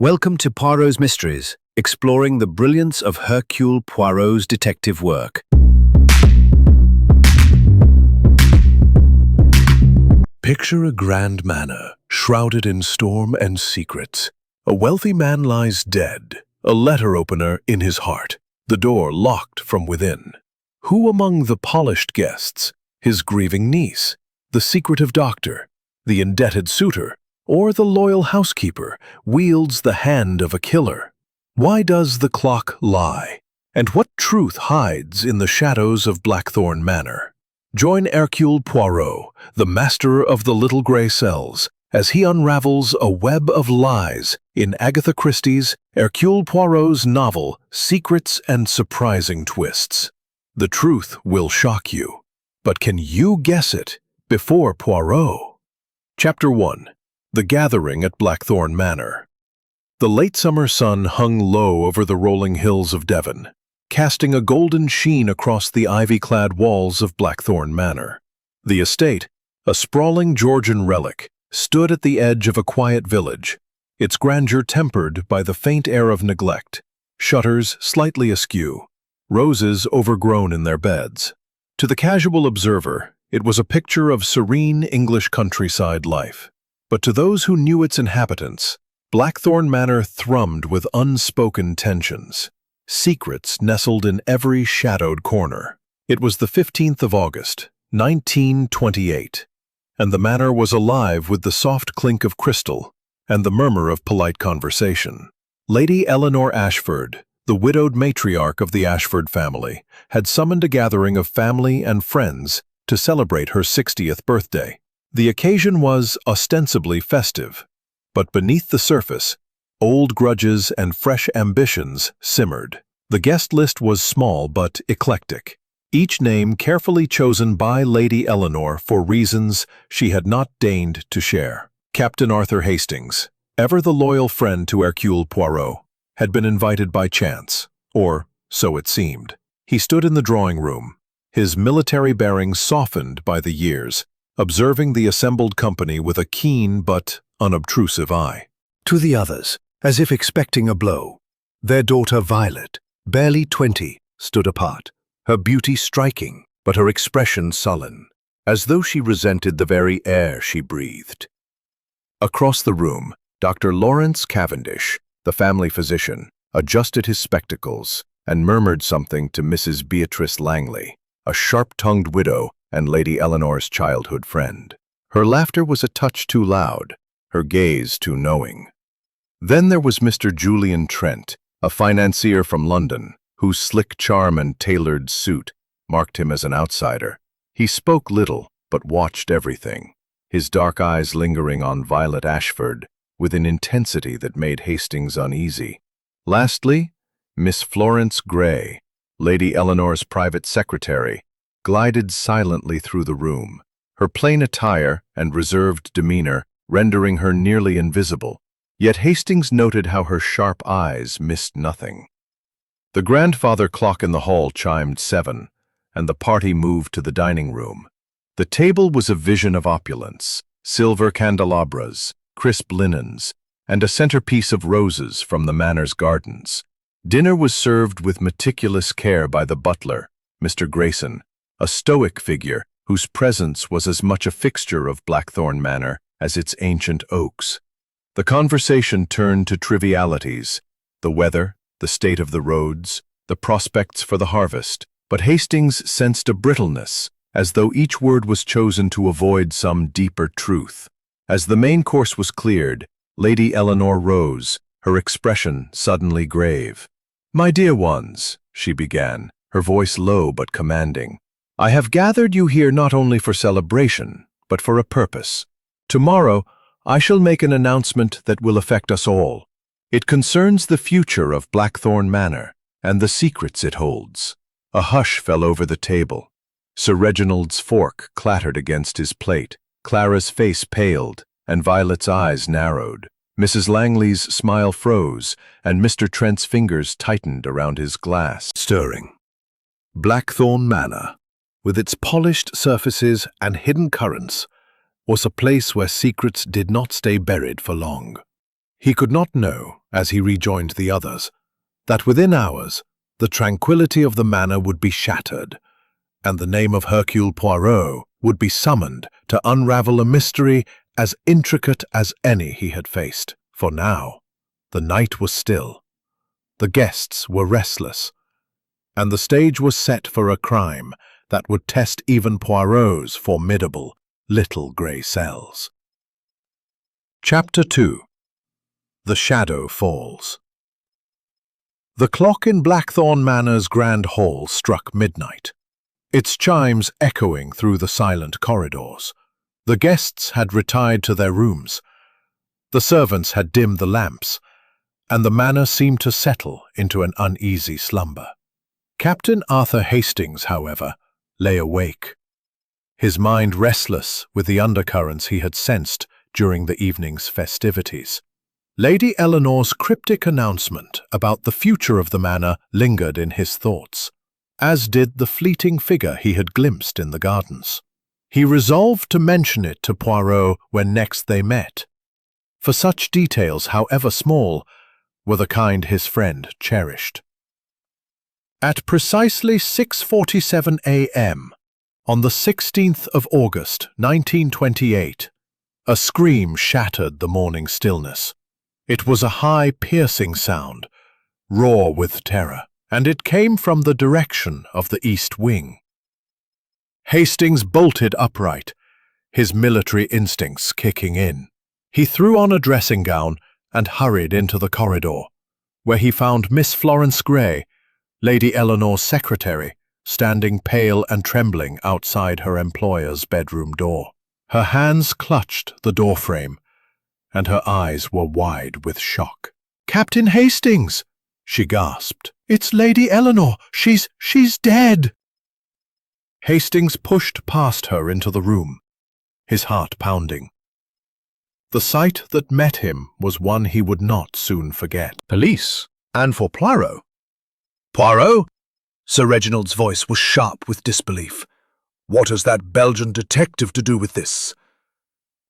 Welcome to Poirot's Mysteries, exploring the brilliance of Hercule Poirot's detective work. Picture a grand manor, shrouded in storm and secrets. A wealthy man lies dead, a letter opener in his heart, the door locked from within. Who among the polished guests, his grieving niece, the secretive doctor, the indebted suitor, or the loyal housekeeper, wields the hand of a killer? Why does the clock lie? And what truth hides in the shadows of Blackthorn Manor? Join Hercule Poirot, the master of the little gray cells, as he unravels a web of lies in Agatha Christie's Hercule Poirot's novel Secrets and Surprising Twists. The truth will shock you, but can you guess it before Poirot? Chapter 1. The Gathering at Blackthorn Manor. The late summer sun hung low over the rolling hills of Devon, casting a golden sheen across the ivy-clad walls of Blackthorn Manor. The estate, a sprawling Georgian relic, stood at the edge of a quiet village, its grandeur tempered by the faint air of neglect, shutters slightly askew, roses overgrown in their beds. To the casual observer, it was a picture of serene English countryside life. But to those who knew its inhabitants, Blackthorn Manor thrummed with unspoken tensions. Secrets nestled in every shadowed corner. It was the 15th of August, 1928, and the manor was alive with the soft clink of crystal and the murmur of polite conversation. Lady Eleanor Ashford, the widowed matriarch of the Ashford family, had summoned a gathering of family and friends to celebrate her 60th birthday. The occasion was ostensibly festive, but beneath the surface, old grudges and fresh ambitions simmered. The guest list was small but eclectic, each name carefully chosen by Lady Eleanor for reasons she had not deigned to share. Captain Arthur Hastings, ever the loyal friend to Hercule Poirot, had been invited by chance, or so it seemed. He stood in the drawing room, his military bearings softened by the years, observing the assembled company with a keen but unobtrusive eye. To the others, as if expecting a blow, their daughter Violet, barely 20, stood apart, her beauty striking, but her expression sullen, as though she resented the very air she breathed. Across the room, Dr. Lawrence Cavendish, the family physician, adjusted his spectacles and murmured something to Mrs. Beatrice Langley, a sharp-tongued widow and Lady Eleanor's childhood friend. Her laughter was a touch too loud, her gaze too knowing. Then there was Mr. Julian Trent, a financier from London, whose slick charm and tailored suit marked him as an outsider. He spoke little, but watched everything, his dark eyes lingering on Violet Ashford with an intensity that made Hastings uneasy. Lastly, Miss Florence Gray, Lady Eleanor's private secretary, glided silently through the room, her plain attire and reserved demeanor rendering her nearly invisible. Yet Hastings noted how her sharp eyes missed nothing. The grandfather clock in the hall chimed 7, and the party moved to the dining room. The table was a vision of opulence, silver candelabras, crisp linens, and a centerpiece of roses from the manor's gardens. Dinner was served with meticulous care by the butler, Mr. Grayson, a stoic figure whose presence was as much a fixture of Blackthorn Manor as its ancient oaks. The conversation turned to trivialities, the weather, the state of the roads, the prospects for the harvest, but Hastings sensed a brittleness, as though each word was chosen to avoid some deeper truth. As the main course was cleared, Lady Eleanor rose, her expression suddenly grave. "My dear ones," she began, her voice low but commanding, "I have gathered you here not only for celebration, but for a purpose. Tomorrow, I shall make an announcement that will affect us all. It concerns the future of Blackthorn Manor and the secrets it holds." A hush fell over the table. Sir Reginald's fork clattered against his plate. Clara's face paled, and Violet's eyes narrowed. Mrs. Langley's smile froze, and Mr. Trent's fingers tightened around his glass. Stirring. Blackthorn Manor, with its polished surfaces and hidden currents, was a place where secrets did not stay buried for long. He could not know, as he rejoined the others, that within hours the tranquility of the manor would be shattered, and the name of Hercule Poirot would be summoned to unravel a mystery as intricate as any he had faced. For now, the night was still, the guests were restless, and the stage was set for a crime that would test even Poirot's formidable little grey cells. Chapter 2. The Shadow Falls. The clock in Blackthorn Manor's grand hall struck midnight, its chimes echoing through the silent corridors. The guests had retired to their rooms, the servants had dimmed the lamps, and the manor seemed to settle into an uneasy slumber. Captain Arthur Hastings, however, lay awake, his mind restless with the undercurrents he had sensed during the evening's festivities. Lady Eleanor's cryptic announcement about the future of the manor lingered in his thoughts, as did the fleeting figure he had glimpsed in the gardens. He resolved to mention it to Poirot when next they met, for such details, however small, were the kind his friend cherished. At precisely 6:47 a.m., on the 16th of August, 1928, a scream shattered the morning stillness. It was a high, piercing sound, raw with terror, and it came from the direction of the east wing. Hastings bolted upright, his military instincts kicking in. He threw on a dressing gown and hurried into the corridor, where he found Miss Florence Gray, Lady Eleanor's secretary, standing pale and trembling outside her employer's bedroom door. Her hands clutched the doorframe, and her eyes were wide with shock. "Captain Hastings!" she gasped. "It's Lady Eleanor! She's dead!" Hastings pushed past her into the room, his heart pounding. The sight that met him was one he would not soon forget. "Police? And for Poirot?" "Poirot?" Sir Reginald's voice was sharp with disbelief. "What has that Belgian detective to do with this?"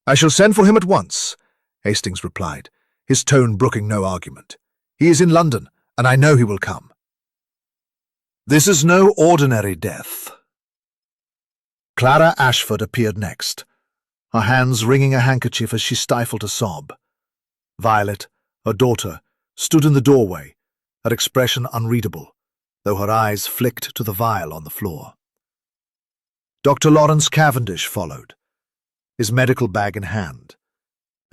"I shall send for him at once," Hastings replied, his tone brooking no argument. "He is in London, and I know he will come." "This is no ordinary death." Clara Ashford appeared next, her hands wringing a handkerchief as she stifled a sob. Violet, her daughter, stood in the doorway, her expression unreadable, though her eyes flicked to the vial on the floor. Dr. Lawrence Cavendish followed, his medical bag in hand,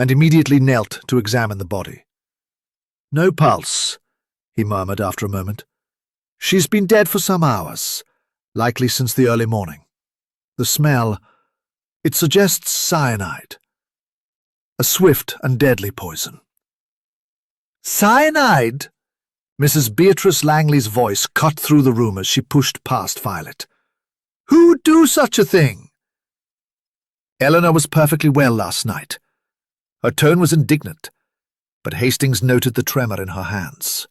and immediately knelt to examine the body. "No pulse," he murmured after a moment. "She's been dead for some hours, likely since the early morning. The smell, it suggests cyanide. A swift and deadly poison." "Cyanide?" Mrs. Beatrice Langley's voice cut through the room as she pushed past Violet. "Who'd do such a thing?" Eleanor was perfectly well last night. Her tone was indignant, but Hastings noted the tremor in her hands.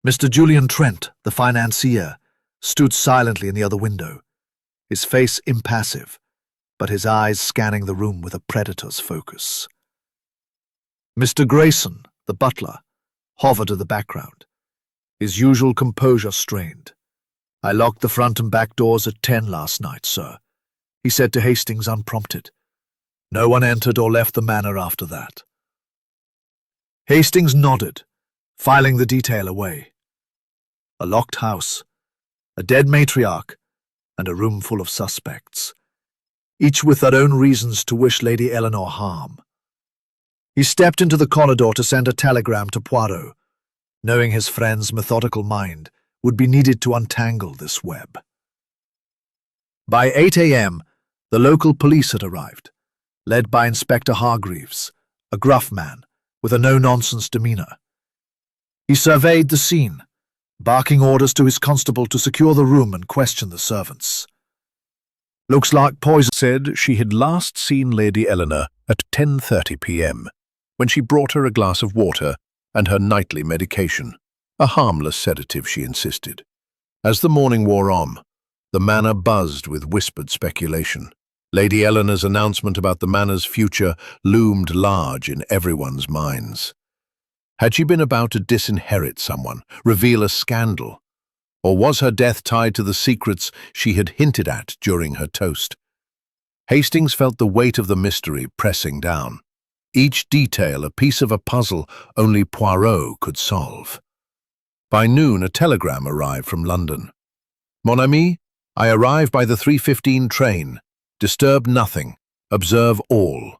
Mr. Julian Trent, the financier, stood silently in the other window, his face impassive, but his eyes scanning the room with a predator's focus. Mr. Grayson, the butler, hovered in the background, his usual composure strained. "I locked the front and back doors at 10 last night, sir," he said to Hastings unprompted. "No one entered or left the manor after that." Hastings nodded, filing the detail away. A locked house, a dead matriarch, and a room full of suspects, each with their own reasons to wish Lady Eleanor harm. He stepped into the corridor to send a telegram to Poirot, knowing his friend's methodical mind would be needed to untangle this web. By 8 a.m., the local police had arrived, led by Inspector Hargreaves, a gruff man with a no-nonsense demeanour. He surveyed the scene, barking orders to his constable to secure the room and question the servants. "Looks like poison," said she had last seen Lady Eleanor at 10:30 p.m, when she brought her a glass of water and her nightly medication, a harmless sedative, she insisted. As the morning wore on, the manor buzzed with whispered speculation. Lady Eleanor's announcement about the manor's future loomed large in everyone's minds. Had she been about to disinherit someone, reveal a scandal? Or was her death tied to the secrets she had hinted at during her toast? Hastings felt the weight of the mystery pressing down. Each detail a piece of a puzzle only Poirot could solve. By noon, a telegram arrived from London. "Mon ami, I arrive by the 3:15 train. Disturb nothing. Observe all.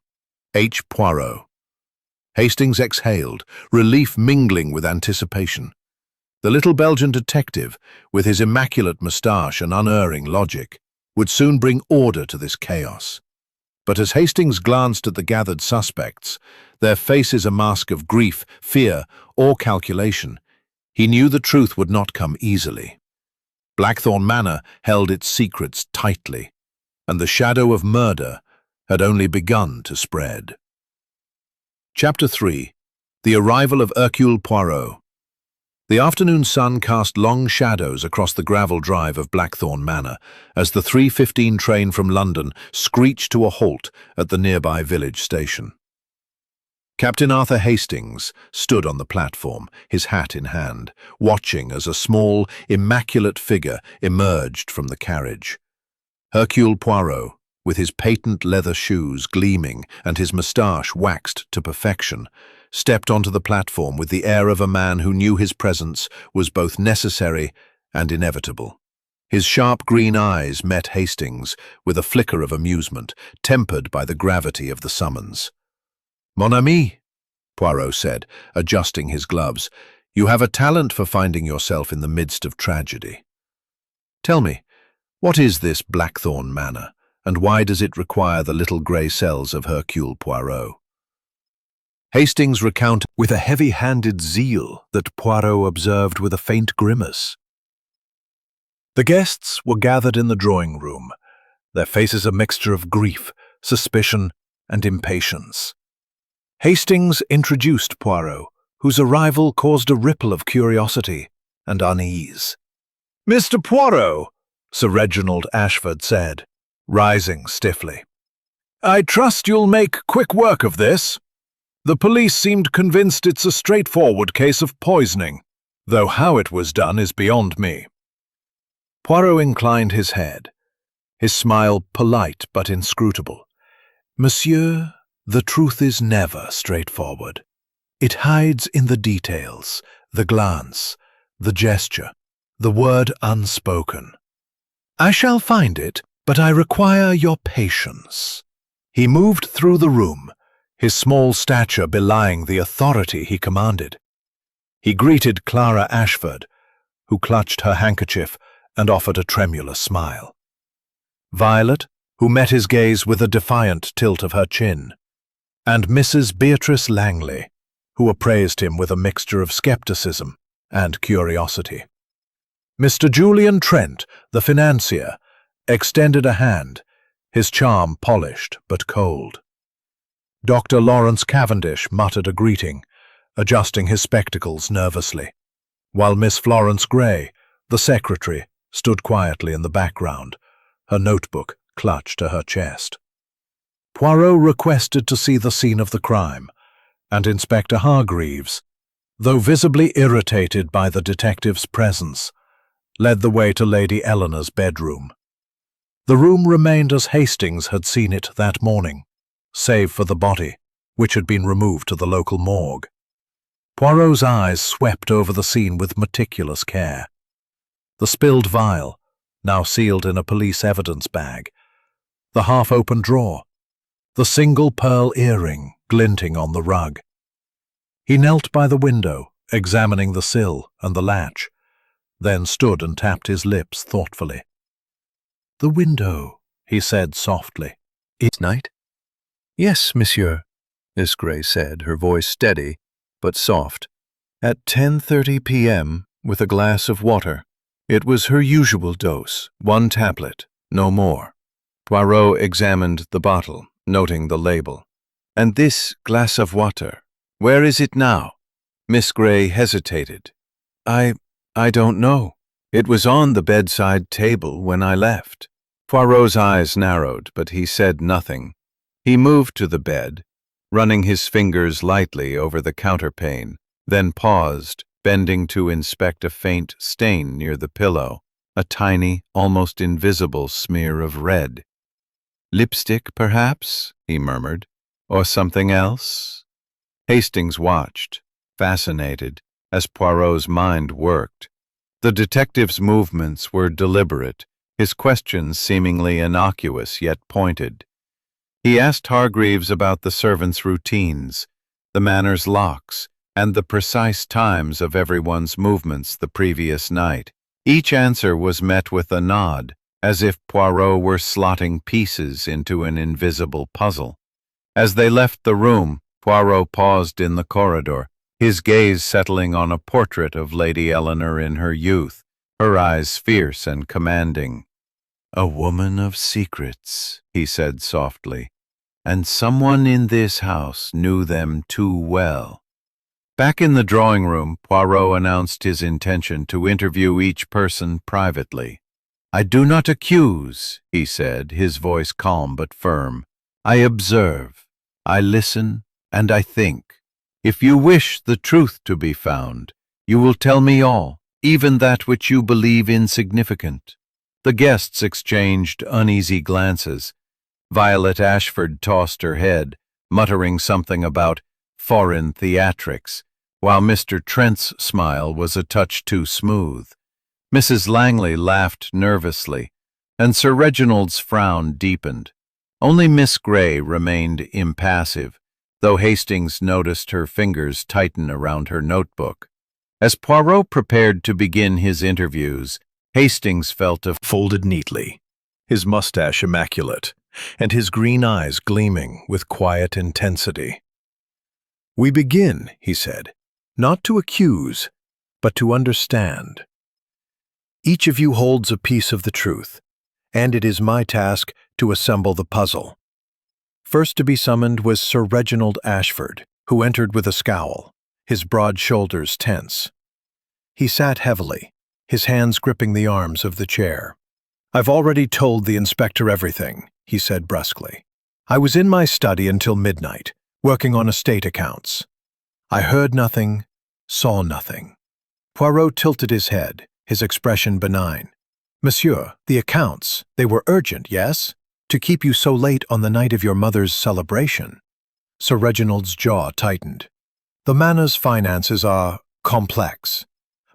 H. Poirot." Hastings exhaled, relief mingling with anticipation. The little Belgian detective, with his immaculate moustache and unerring logic, would soon bring order to this chaos. But as Hastings glanced at the gathered suspects, their faces a mask of grief, fear, or calculation, he knew the truth would not come easily. Blackthorn Manor held its secrets tightly, and the shadow of murder had only begun to spread. Chapter 3. The Arrival of Hercule Poirot. The afternoon sun cast long shadows across the gravel drive of Blackthorn Manor as the 3:15 train from London screeched to a halt at the nearby village station. Captain Arthur Hastings stood on the platform, his hat in hand, watching as a small, immaculate figure emerged from the carriage. Hercule Poirot, with his patent leather shoes gleaming and his moustache waxed to perfection, stepped onto the platform with the air of a man who knew his presence was both necessary and inevitable. His sharp green eyes met Hastings with a flicker of amusement, tempered by the gravity of the summons. "Mon ami," Poirot said, adjusting his gloves, "you have a talent for finding yourself in the midst of tragedy. Tell me, what is this Blackthorn Manor, and why does it require the little grey cells of Hercule Poirot?" Hastings recounted with a heavy-handed zeal that Poirot observed with a faint grimace. The guests were gathered in the drawing-room, their faces a mixture of grief, suspicion, and impatience. Hastings introduced Poirot, whose arrival caused a ripple of curiosity and unease. "Mr. Poirot," Sir Reginald Ashford said, rising stiffly, "I trust you'll make quick work of this. The police seemed convinced it's a straightforward case of poisoning, though how it was done is beyond me." Poirot inclined his head, his smile polite but inscrutable. "Monsieur, the truth is never straightforward. It hides in the details, the glance, the gesture, the word unspoken. I shall find it, but I require your patience." He moved through the room, his small stature belying the authority he commanded. He greeted Clara Ashford, who clutched her handkerchief and offered a tremulous smile. Violet, who met his gaze with a defiant tilt of her chin, and Mrs. Beatrice Langley, who appraised him with a mixture of skepticism and curiosity. Mr. Julian Trent, the financier, extended a hand, his charm polished but cold. Dr. Lawrence Cavendish muttered a greeting, adjusting his spectacles nervously, while Miss Florence Gray, the secretary, stood quietly in the background, her notebook clutched to her chest. Poirot requested to see the scene of the crime, and Inspector Hargreaves, though visibly irritated by the detective's presence, led the way to Lady Eleanor's bedroom. The room remained as Hastings had seen it that morning, save for the body, which had been removed to the local morgue. Poirot's eyes swept over the scene with meticulous care. The spilled vial, now sealed in a police evidence bag, the half-open drawer, the single pearl earring glinting on the rug. He knelt by the window, examining the sill and the latch, then stood and tapped his lips thoughtfully. "The window," he said softly. "It's night?" "Yes, monsieur," Miss Gray said, her voice steady but soft. "At 10:30 p.m. with a glass of water. It was her usual dose, 1 tablet, no more." Poirot examined the bottle, noting the label. "And this glass of water, where is it now?" Miss Gray hesitated. I don't know. It was on the bedside table when I left." Poirot's eyes narrowed, but he said nothing. He moved to the bed, running his fingers lightly over the counterpane, then paused, bending to inspect a faint stain near the pillow, a tiny, almost invisible smear of red. "Lipstick, perhaps?" he murmured. "Or something else?" Hastings watched, fascinated, as Poirot's mind worked. The detective's movements were deliberate, his questions seemingly innocuous yet pointed. He asked Hargreaves about the servants' routines, the manor's locks, and the precise times of everyone's movements the previous night. Each answer was met with a nod, as if Poirot were slotting pieces into an invisible puzzle. As they left the room, Poirot paused in the corridor, his gaze settling on a portrait of Lady Eleanor in her youth, her eyes fierce and commanding. "A woman of secrets," he said softly, "and someone in this house knew them too well." Back in the drawing room, Poirot announced his intention to interview each person privately. "I do not accuse," he said, his voice calm but firm. "I observe, I listen, and I think. If you wish the truth to be found, you will tell me all, even that which you believe insignificant." The guests exchanged uneasy glances. Violet Ashford tossed her head, muttering something about foreign theatrics, while Mr. Trent's smile was a touch too smooth. Mrs. Langley laughed nervously, and Sir Reginald's frown deepened. Only Miss Grey remained impassive, though Hastings noticed her fingers tighten around her notebook. As Poirot prepared to begin his interviews, Hastings felt Folded neatly, his mustache immaculate, and his green eyes gleaming with quiet intensity. "We begin," he said, "not to accuse, but to understand. Each of you holds a piece of the truth, and it is my task to assemble the puzzle." First to be summoned was Sir Reginald Ashford, who entered with a scowl, his broad shoulders tense. He sat heavily, his hands gripping the arms of the chair. "I've already told the inspector everything," he said brusquely. "I was in my study until midnight, working on estate accounts. I heard nothing, saw nothing." Poirot tilted his head, his expression benign. "Monsieur, the accounts, they were urgent, yes? To keep you so late on the night of your mother's celebration." Sir Reginald's jaw tightened. "The manor's finances are complex.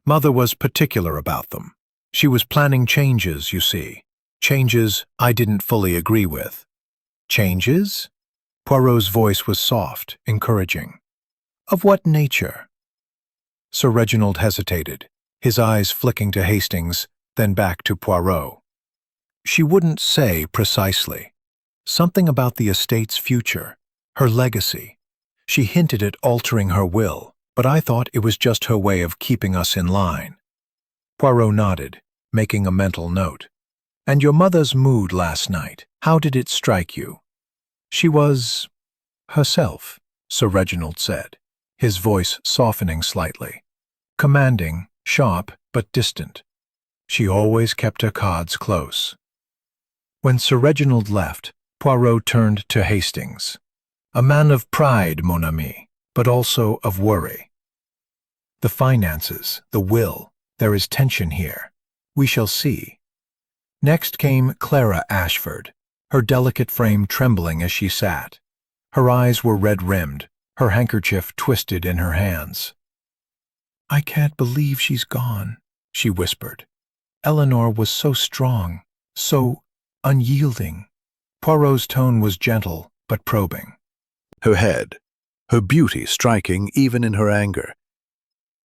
Mother was particular about them. She was planning changes, you see. Changes I didn't fully agree with." "Changes?" Poirot's voice was soft, encouraging. "Of what nature?" Sir Reginald hesitated, his eyes flicking to Hastings, then back to Poirot. "She wouldn't say precisely. Something about the estate's future, her legacy. She hinted at altering her will, but I thought it was just her way of keeping us in line." Poirot nodded, making a mental note. "And your mother's mood last night, how did it strike you?" "She was herself," Sir Reginald said, his voice softening slightly. "Commanding, sharp, but distant. She always kept her cards close." When Sir Reginald left, Poirot turned to Hastings. "A man of pride, mon ami, but also of worry. The finances, the will, there is tension here. We shall see." Next came Clara Ashford, her delicate frame trembling as she sat. Her eyes were red-rimmed, her handkerchief twisted in her hands. "I can't believe she's gone," she whispered. "Eleanor was so strong, so unyielding." Poirot's tone was gentle but probing. Her head, her beauty striking even in her anger.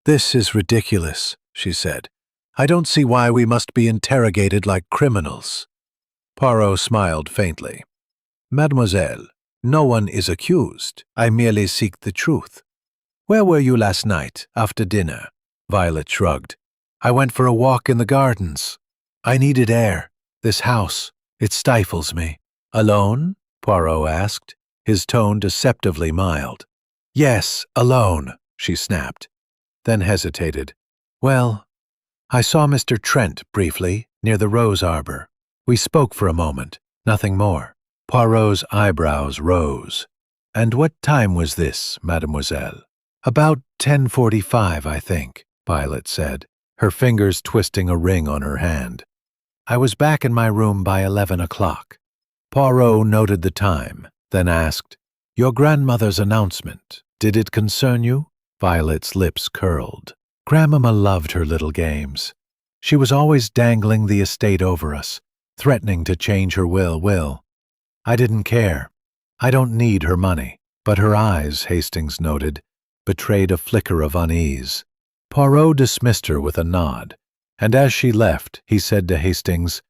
"This is ridiculous," she said. "I don't see why we must be interrogated like criminals." Poirot smiled faintly. "Mademoiselle, no one is accused. I merely seek the truth." "Where were you last night, after dinner?" Violet shrugged. "I went for a walk in the gardens. I needed air. This house, it stifles me." "Alone?" Poirot asked, his tone deceptively mild. "Yes, alone," she snapped, then hesitated. "Well, I saw Mr. Trent briefly near the rose arbor. We spoke for a moment, nothing more. Poirot's eyebrows rose. "And what time was this, mademoiselle?" "About 10:45, I think," Violet said, her fingers twisting a ring on her hand. "I was back in my room by 11 o'clock. Poirot noted the time, then asked, "Your grandmother's announcement, did it concern you?" Violet's lips curled. Grandmama loved her little games. She was always dangling the estate over us, threatening to change her will. I didn't care. I don't need her money. But her eyes, Hastings noted, betrayed a flicker of unease. Poirot dismissed her with a nod, and as she left, he said to Hastings,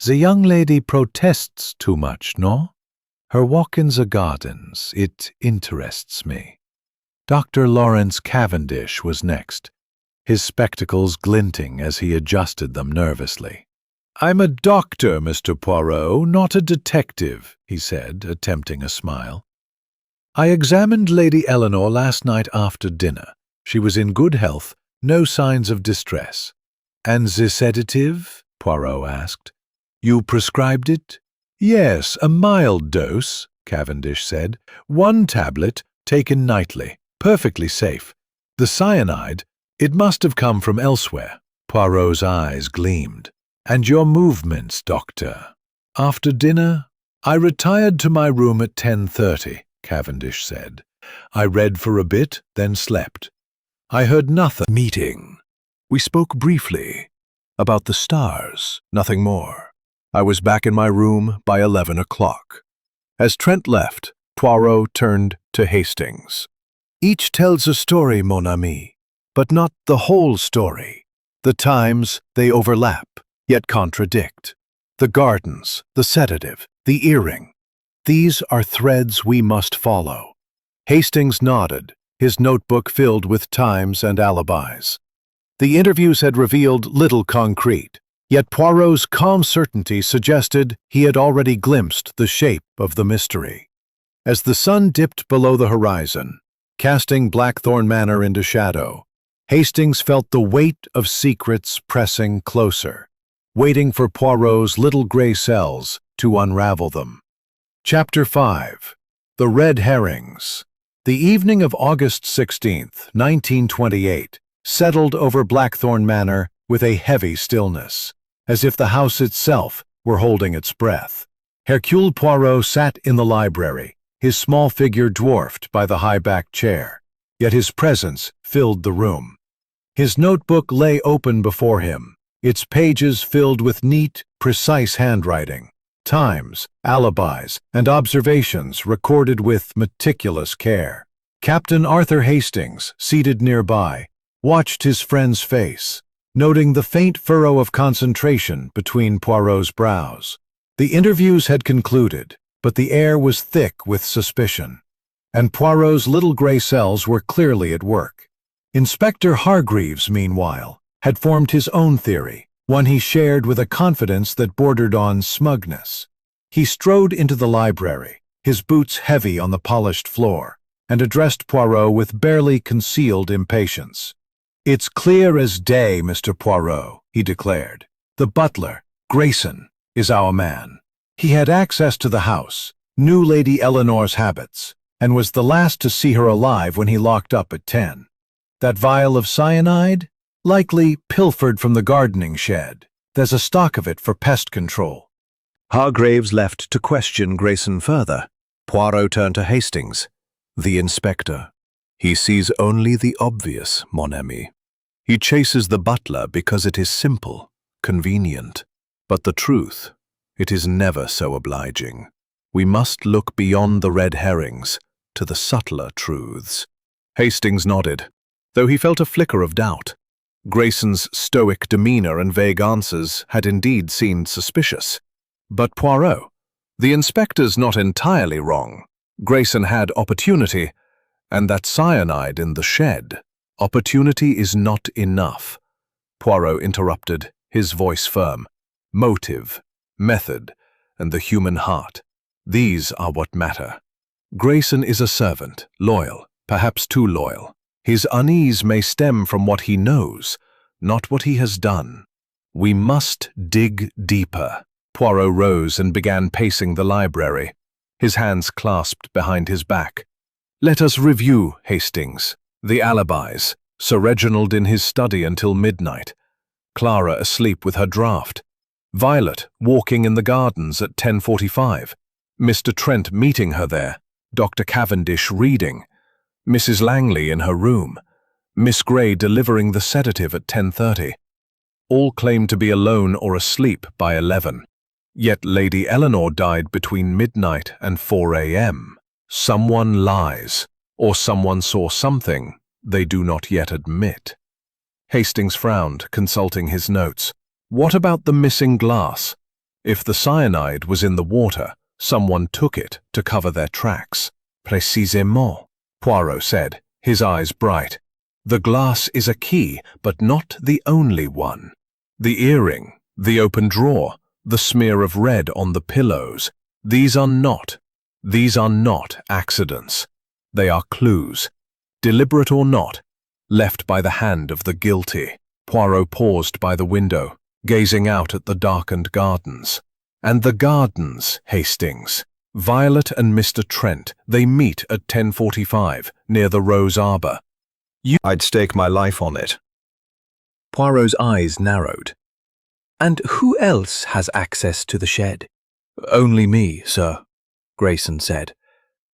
"The young lady protests too much, no? Her walk in the gardens, it interests me." Dr. Lawrence Cavendish was next, his spectacles glinting as he adjusted them nervously. "I'm a doctor, Mr. Poirot, not a detective," he said, attempting a smile. "I examined Lady Eleanor last night after dinner. She was in good health, no signs of distress." "And the sedative?" Poirot asked. "You prescribed it?" "Yes, a mild dose," Cavendish said. "1 tablet, taken nightly. Perfectly safe. The cyanide, it must have come from elsewhere." Poirot's eyes gleamed. "And your movements, doctor?" "After dinner, I retired to my room at 10:30. Cavendish said. "I read for a bit, then slept. I heard nothing." Meeting. We spoke briefly about the stars, nothing more. I was back in my room by 11 o'clock. As Trent left, Poirot turned to Hastings. "Each tells a story, mon ami, but not the whole story. The times, they overlap, yet contradict. The gardens, the sedative, the earring. These are threads we must follow." Hastings nodded, his notebook filled with times and alibis. The interviews had revealed little concrete, yet Poirot's calm certainty suggested he had already glimpsed the shape of the mystery. As the sun dipped below the horizon, casting Blackthorn Manor into shadow, Hastings felt the weight of secrets pressing closer, waiting for Poirot's little gray cells to unravel them. Chapter 5. The Red Herrings. The evening of August 16th, 1928, settled over Blackthorn Manor with a heavy stillness, as if the house itself were holding its breath. Hercule Poirot sat in the library, his small figure dwarfed by the high-backed chair, yet his presence filled the room. His notebook lay open before him, its pages filled with neat, precise handwriting. Times, alibis, and observations recorded with meticulous care. Captain Arthur Hastings, seated nearby, watched his friend's face, noting the faint furrow of concentration between Poirot's brows. The interviews had concluded, but the air was thick with suspicion, and Poirot's little gray cells were clearly at work. Inspector Hargreaves, meanwhile, had formed his own theory, one he shared with a confidence that bordered on smugness. He strode into the library, his boots heavy on the polished floor, and addressed Poirot with barely concealed impatience. "It's clear as day, Mr. Poirot," he declared. "The butler, Grayson, is our man. He had access to the house, knew Lady Eleanor's habits, and was the last to see her alive when he locked up at 10. That vial of cyanide? Likely pilfered from the gardening shed. There's a stock of it for pest control." Hargreaves left to question Grayson further. Poirot turned to Hastings. "The inspector. He sees only the obvious, mon ami. He chases the butler because it is simple, convenient. But the truth, it is never so obliging. We must look beyond the red herrings to the subtler truths." Hastings nodded, though he felt a flicker of doubt. Grayson's stoic demeanor and vague answers had indeed seemed suspicious. But Poirot, the inspector's not entirely wrong. Grayson had opportunity, and that cyanide in the shed. Opportunity is not enough. Poirot interrupted, his voice firm. Motive, method, and the human heart. These are what matter. Grayson is a servant, loyal, perhaps too loyal. His unease may stem from what he knows, not what he has done. We must dig deeper. Poirot rose and began pacing the library, his hands clasped behind his back. Let us review, Hastings. The alibis. Sir Reginald in his study until midnight. Clara asleep with her draft. Violet walking in the gardens at 10:45. Mr. Trent meeting her there. Dr. Cavendish reading. Mrs. Langley in her room. Miss Grey delivering the sedative at 10:30. All claim to be alone or asleep by 11. Yet Lady Eleanor died between midnight and 4 a.m. Someone lies, or someone saw something they do not yet admit. Hastings frowned, consulting his notes. What about the missing glass? If the cyanide was in the water, someone took it to cover their tracks. Précisément, Poirot said, his eyes bright. The glass is a key, but not the only one. The earring, the open drawer, the smear of red on the pillows, these are not accidents. They are clues, deliberate or not, left by the hand of the guilty. Poirot paused by the window, gazing out at the darkened gardens. And the gardens, Hastings. Violet and Mr. Trent, they meet at 10:45, near the Rose Arbor. I'd stake my life on it. Poirot's eyes narrowed. And who else has access to the shed? Only me, sir, Grayson said.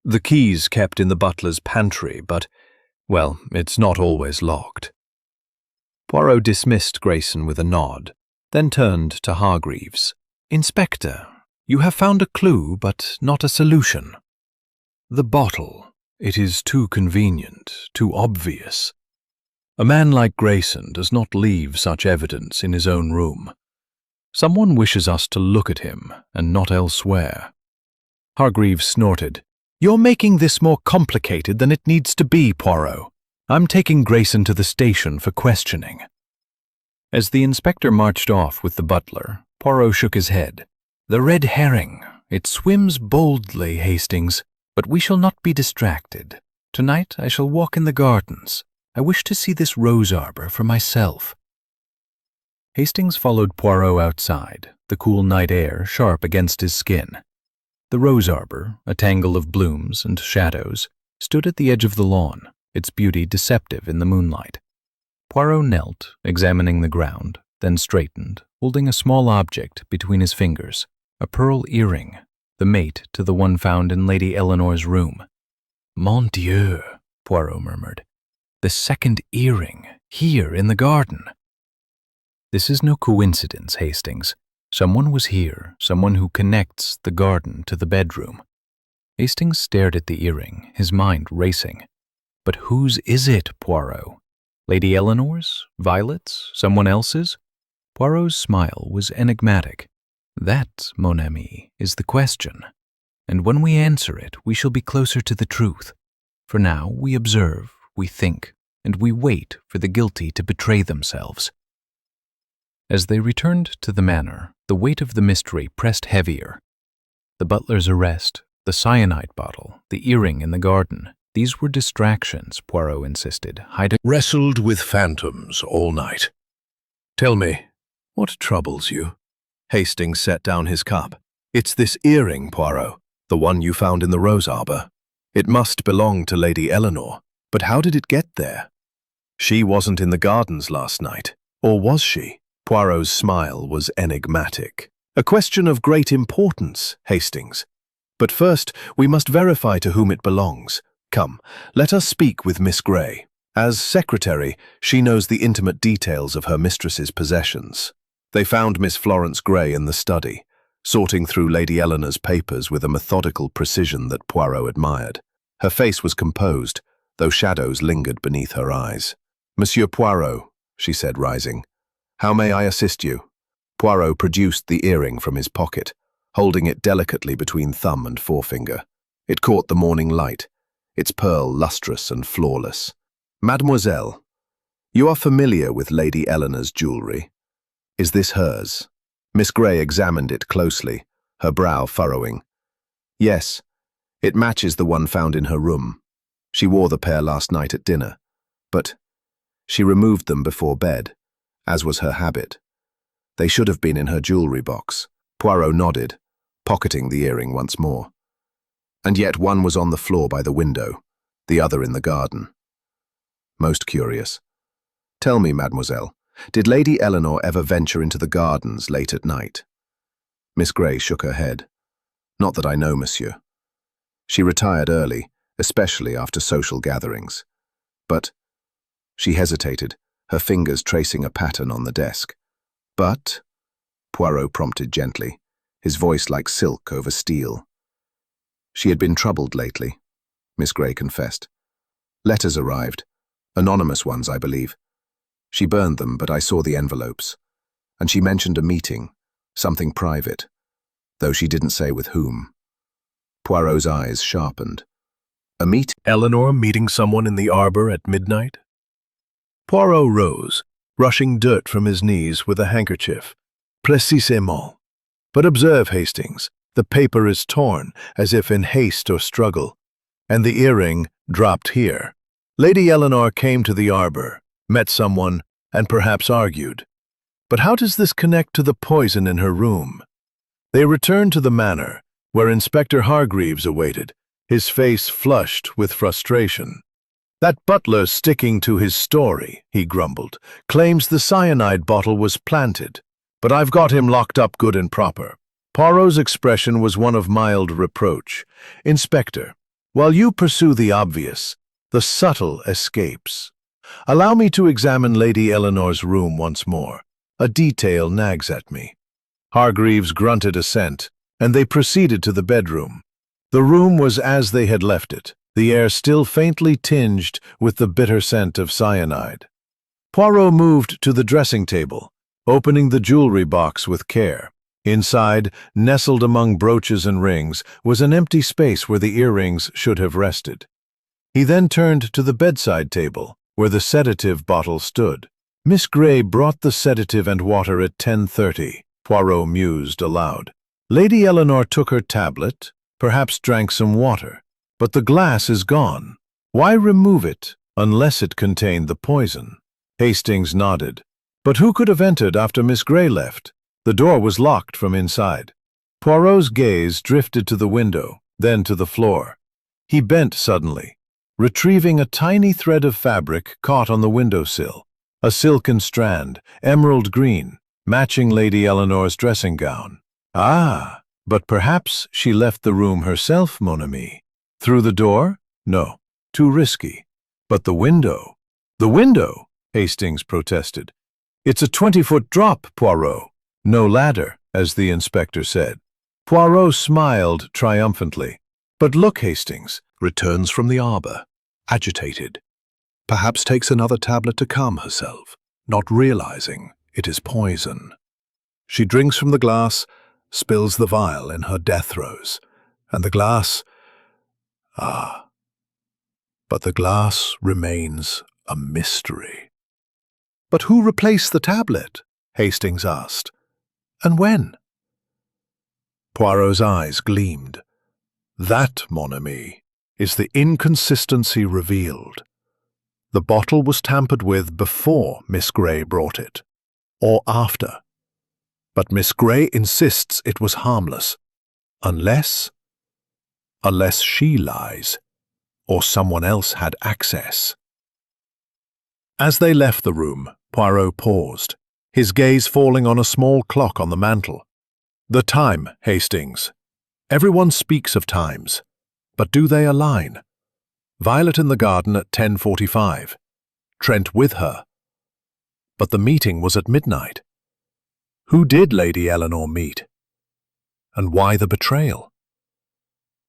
The key's kept in the butler's pantry, but, well, it's not always locked. Poirot dismissed Grayson with a nod, then turned to Hargreaves. Inspector, you have found a clue, but not a solution. The bottle. It is too convenient, too obvious. A man like Grayson does not leave such evidence in his own room. Someone wishes us to look at him, and not elsewhere. Hargreaves snorted. You're making this more complicated than it needs to be, Poirot. I'm taking Grayson to the station for questioning. As the inspector marched off with the butler, Poirot shook his head. The red herring. It swims boldly, Hastings, but we shall not be distracted. Tonight I shall walk in the gardens. I wish to see this rose arbor for myself. Hastings followed Poirot outside, the cool night air sharp against his skin. The rose arbor, a tangle of blooms and shadows, stood at the edge of the lawn, its beauty deceptive in the moonlight. Poirot knelt, examining the ground, then straightened, holding a small object between his fingers, a pearl earring, the mate to the one found in Lady Eleanor's room. Mon Dieu, Poirot murmured. The second earring, here in the garden. This is no coincidence, Hastings. Someone was here, someone who connects the garden to the bedroom. Hastings stared at the earring, his mind racing. But whose is it, Poirot? Lady Eleanor's? Violet's? Someone else's? Poirot's smile was enigmatic. That, mon ami, is the question. And when we answer it, we shall be closer to the truth. For now, we observe, we think, and we wait for the guilty to betray themselves. As they returned to the manor, the weight of the mystery pressed heavier. The butler's arrest, the cyanide bottle, the earring in the garden, these were distractions, Poirot insisted, hiding. Wrestled with phantoms all night. Tell me, what troubles you? Hastings set down his cup. It's this earring, Poirot, the one you found in the rose arbor. It must belong to Lady Eleanor, but how did it get there? She wasn't in the gardens last night, or was she? Poirot's smile was enigmatic. A question of great importance, Hastings. But first, we must verify to whom it belongs. Come, let us speak with Miss Grey. As secretary, she knows the intimate details of her mistress's possessions. They found Miss Florence Grey in the study, sorting through Lady Eleanor's papers with a methodical precision that Poirot admired. Her face was composed, though shadows lingered beneath her eyes. Monsieur Poirot, she said, rising. How may I assist you? Poirot produced the earring from his pocket, holding it delicately between thumb and forefinger. It caught the morning light, its pearl lustrous and flawless. Mademoiselle, you are familiar with Lady Eleanor's jewellery. Is this hers? Miss Grey examined it closely, her brow furrowing. Yes, it matches the one found in her room. She wore the pair last night at dinner, but she removed them before bed, as was her habit. They should have been in her jewellery box. Poirot nodded, pocketing the earring once more. And yet one was on the floor by the window, the other in the garden. Most curious. Tell me, mademoiselle, did Lady Eleanor ever venture into the gardens late at night? Miss Grey shook her head. Not that I know, monsieur. She retired early, especially after social gatherings. But, she hesitated, her fingers tracing a pattern on the desk. But, Poirot prompted gently, his voice like silk over steel. She had been troubled lately, Miss Grey confessed. Letters arrived, anonymous ones, I believe. She burned them, but I saw the envelopes. And she mentioned a meeting, something private, though she didn't say with whom. Poirot's eyes sharpened. A meet? Eleanor meeting someone in the arbor at midnight? Poirot rose, brushing dirt from his knees with a handkerchief. Précisément. But observe, Hastings, the paper is torn, as if in haste or struggle, and the earring dropped here. Lady Eleanor came to the arbor, met someone, and perhaps argued. But how does this connect to the poison in her room? They returned to the manor, where Inspector Hargreaves awaited, his face flushed with frustration. That butler sticking to his story, he grumbled, claims the cyanide bottle was planted, but I've got him locked up good and proper. Poirot's expression was one of mild reproach. Inspector, while you pursue the obvious, the subtle escapes. Allow me to examine Lady Eleanor's room once more. A detail nags at me. Hargreaves grunted assent, and they proceeded to the bedroom. The room was as they had left it, the air still faintly tinged with the bitter scent of cyanide. Poirot moved to the dressing table, opening the jewelry box with care. Inside, nestled among brooches and rings, was an empty space where the earrings should have rested. He then turned to the bedside table, where the sedative bottle stood. Miss Grey brought the sedative and water at 10:30, Poirot mused aloud. Lady Eleanor took her tablet, perhaps drank some water, but the glass is gone. Why remove it, unless it contained the poison? Hastings nodded. But who could have entered after Miss Grey left? The door was locked from inside. Poirot's gaze drifted to the window, then to the floor. He bent suddenly, retrieving a tiny thread of fabric caught on the windowsill, a silken strand, emerald green, matching Lady Eleanor's dressing gown. Ah, but perhaps she left the room herself, mon ami. Through the door? No, too risky. But the window? The window, Hastings protested. It's a 20-foot drop, Poirot. No ladder, as the inspector said. Poirot smiled triumphantly. But look, Hastings, returns from the arbor, agitated. Perhaps takes another tablet to calm herself, not realizing it is poison. She drinks from the glass, spills the vial in her death throes, and the glass... Ah, but the glass remains a mystery. But who replaced the tablet? Hastings asked. And when? Poirot's eyes gleamed. That, mon ami, is the inconsistency revealed. The bottle was tampered with before Miss Grey brought it, or after. But Miss Grey insists it was harmless, unless she lies, or someone else had access. As they left the room, Poirot paused, his gaze falling on a small clock on the mantel. The time, Hastings. Everyone speaks of times, but do they align? Violet in the garden at 10:45. Trent with her. But the meeting was at midnight. Who did Lady Eleanor meet? And why the betrayal?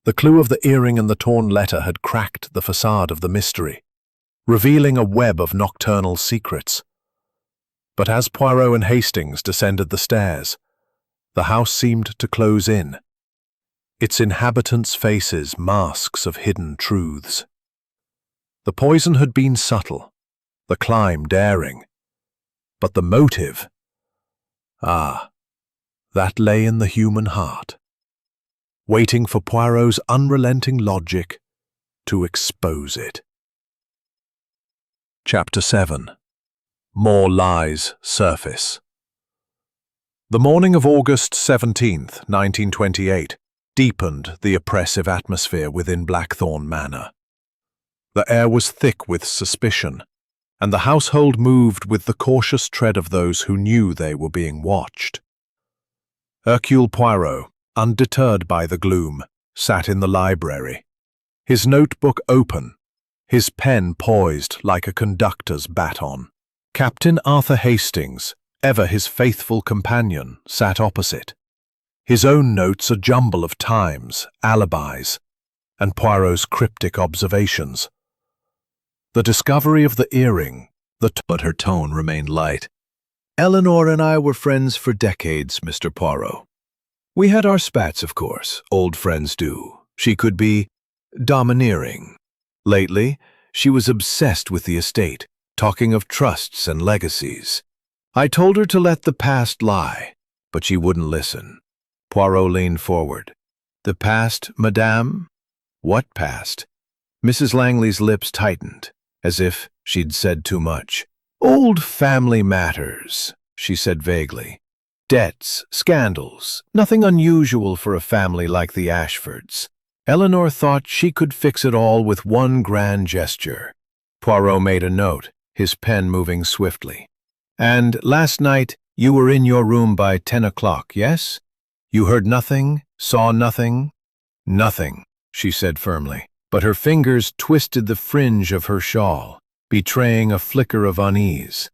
The clue of the earring and the torn letter had cracked the facade of the mystery, revealing a web of nocturnal secrets. But as Poirot and Hastings descended the stairs, the house seemed to close in, its inhabitants' faces masks of hidden truths. The poison had been subtle, the climb daring, but the motive, that lay in the human heart, waiting for Poirot's unrelenting logic to expose it. Chapter 7. More lies surface. The morning of August 17th, 1928, deepened the oppressive atmosphere within Blackthorn Manor. The air was thick with suspicion, and the household moved with the cautious tread of those who knew they were being watched. Hercule Poirot, undeterred by the gloom, sat in the library, his notebook open, his pen poised like a conductor's baton. Captain Arthur Hastings, ever his faithful companion, sat opposite, his own notes a jumble of times, alibis, and Poirot's cryptic observations. The discovery of the earring, but her tone remained light. Eleanor and I were friends for decades, Mr. Poirot. We had our spats, of course, old friends do. She could be domineering. Lately, she was obsessed with the estate, talking of trusts and legacies. I told her to let the past lie, but she wouldn't listen. Poirot leaned forward. The past, madame? What past? Mrs. Langley's lips tightened, as if she'd said too much. Old family matters, she said vaguely. Debts, scandals, nothing unusual for a family like the Ashfords. Eleanor thought she could fix it all with one grand gesture. Poirot made a note, his pen moving swiftly. And last night you were in your room by 10 o'clock, yes? You heard nothing, saw nothing? Nothing, she said firmly, but her fingers twisted the fringe of her shawl, betraying a flicker of unease.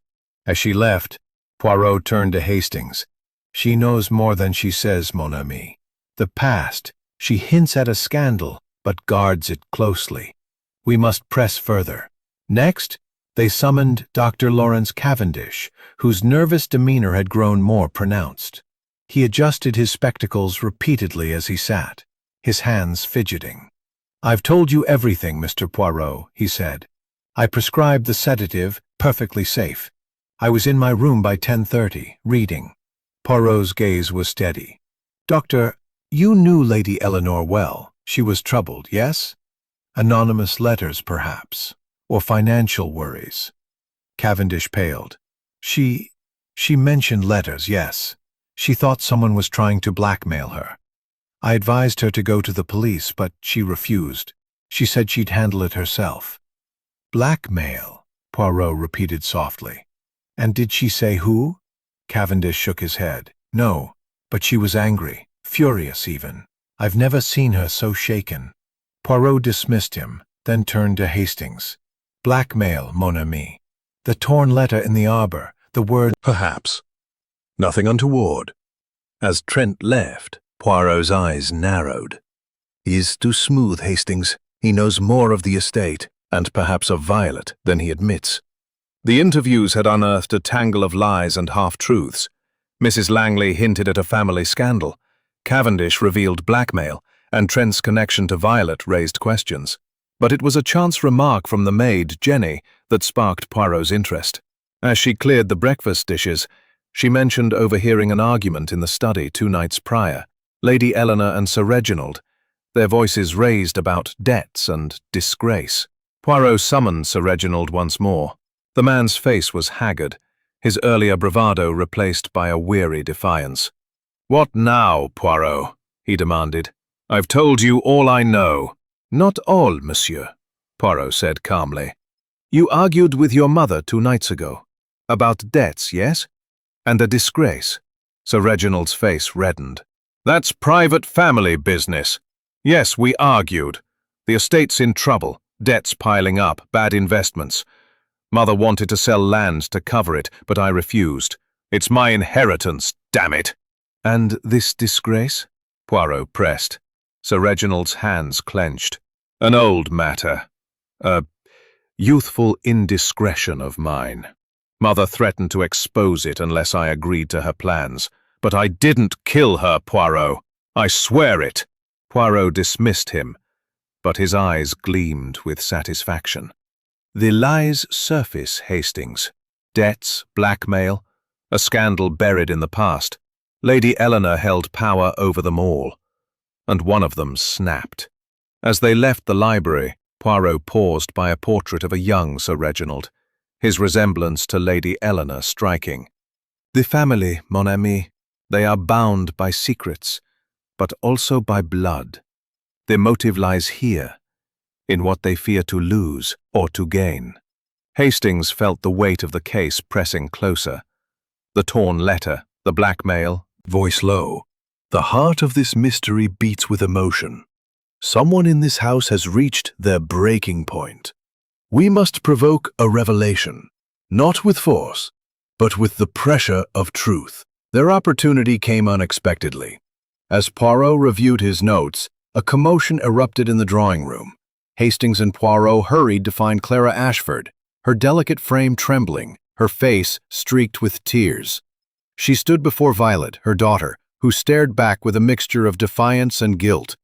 As she left, Poirot turned to Hastings. She knows more than she says, mon ami. The past, she hints at a scandal, but guards it closely. We must press further. Next, they summoned Dr. Lawrence Cavendish, whose nervous demeanor had grown more pronounced. He adjusted his spectacles repeatedly as he sat, his hands fidgeting. I've told you everything, Mr. Poirot, he said. I prescribed the sedative, perfectly safe. I was in my room by 10:30, reading. Poirot's gaze was steady. Doctor, you knew Lady Eleanor well. She was troubled, yes? Anonymous letters, perhaps, or financial worries. Cavendish paled. She mentioned letters, yes. She thought someone was trying to blackmail her. I advised her to go to the police, but she refused. She said she'd handle it herself. Blackmail, Poirot repeated softly. And did she say who? Cavendish shook his head. No, but she was angry, furious even. I've never seen her so shaken. Poirot dismissed him, then turned to Hastings. Blackmail, mon ami. The torn letter in the arbor, the word... Perhaps. Nothing untoward. As Trent left, Poirot's eyes narrowed. He's too smooth, Hastings. He knows more of the estate, and perhaps of Violet, than he admits. The interviews had unearthed a tangle of lies and half-truths. Mrs. Langley hinted at a family scandal. Cavendish revealed blackmail, and Trent's connection to Violet raised questions. But it was a chance remark from the maid, Jenny, that sparked Poirot's interest. As she cleared the breakfast dishes, she mentioned overhearing an argument in the study 2 nights prior. Lady Eleanor and Sir Reginald, their voices raised about debts and disgrace. Poirot summoned Sir Reginald once more. The man's face was haggard, his earlier bravado replaced by a weary defiance. "What now, Poirot?" he demanded. "I've told you all I know." "Not all, monsieur," Poirot said calmly. "You argued with your mother 2 nights ago. About debts, yes? And a disgrace." Sir Reginald's face reddened. "That's private family business. Yes, we argued. The estate's in trouble, debts piling up, bad investments. Mother wanted to sell land to cover it, but I refused. It's my inheritance, damn it." "And this disgrace?" Poirot pressed. Sir Reginald's hands clenched. "An old matter. A youthful indiscretion of mine. Mother threatened to expose it unless I agreed to her plans. But I didn't kill her, Poirot. I swear it." Poirot dismissed him, but his eyes gleamed with satisfaction. The lies surface, Hastings. Debts, blackmail, a scandal buried in the past. Lady Eleanor held power over them all, and one of them snapped. As they left the library, Poirot paused by a portrait of a young Sir Reginald, his resemblance to Lady Eleanor striking. "The family, mon ami. They are bound by secrets, but also by blood. Their motive lies here, in what they fear to lose or to gain. Hastings felt the weight of the case pressing closer. The torn letter, the blackmail. Voice low. The heart of this mystery beats with emotion. Someone in this house has reached their breaking point. We must provoke a revelation, not with force, but with the pressure of truth. Their opportunity came unexpectedly. As Poirot reviewed his notes, a commotion erupted in the drawing room. Hastings and Poirot hurried to find Clara Ashford, her delicate frame trembling, her face streaked with tears. She stood before Violet, her daughter, who stared back with a mixture of defiance and guilt.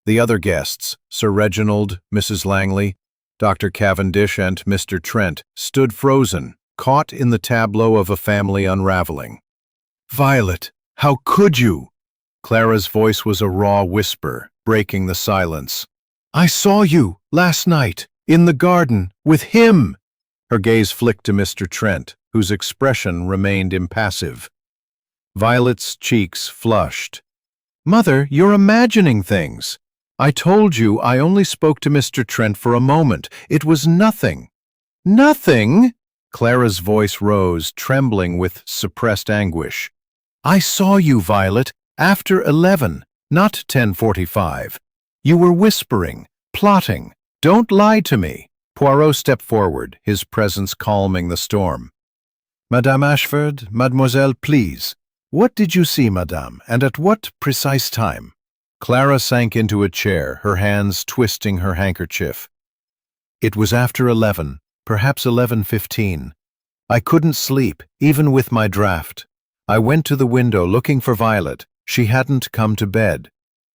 The other guests, Sir Reginald, Mrs. Langley, Dr. Cavendish, and Mr. Trent, stood frozen, caught in the tableau of a family unraveling. "Violet, how could you?" Clara's voice was a raw whisper, breaking the silence. "I saw you last night, in the garden, with him." Her gaze flicked to Mr. Trent, whose expression remained impassive. Violet's cheeks flushed. "Mother, you're imagining things. I told you I only spoke to Mr. Trent for a moment. It was nothing." "Nothing?" Clara's voice rose, trembling with suppressed anguish. "I saw you, Violet, after 11, not 10:45. You were whispering, plotting. Don't lie to me." Poirot stepped forward, his presence calming the storm. "Madame Ashford, mademoiselle, please. What did you see, madame, and at what precise time?" Clara sank into a chair, her hands twisting her handkerchief. "It was after 11, perhaps 11:15. I couldn't sleep, even with my draft. I went to the window looking for Violet. She hadn't come to bed.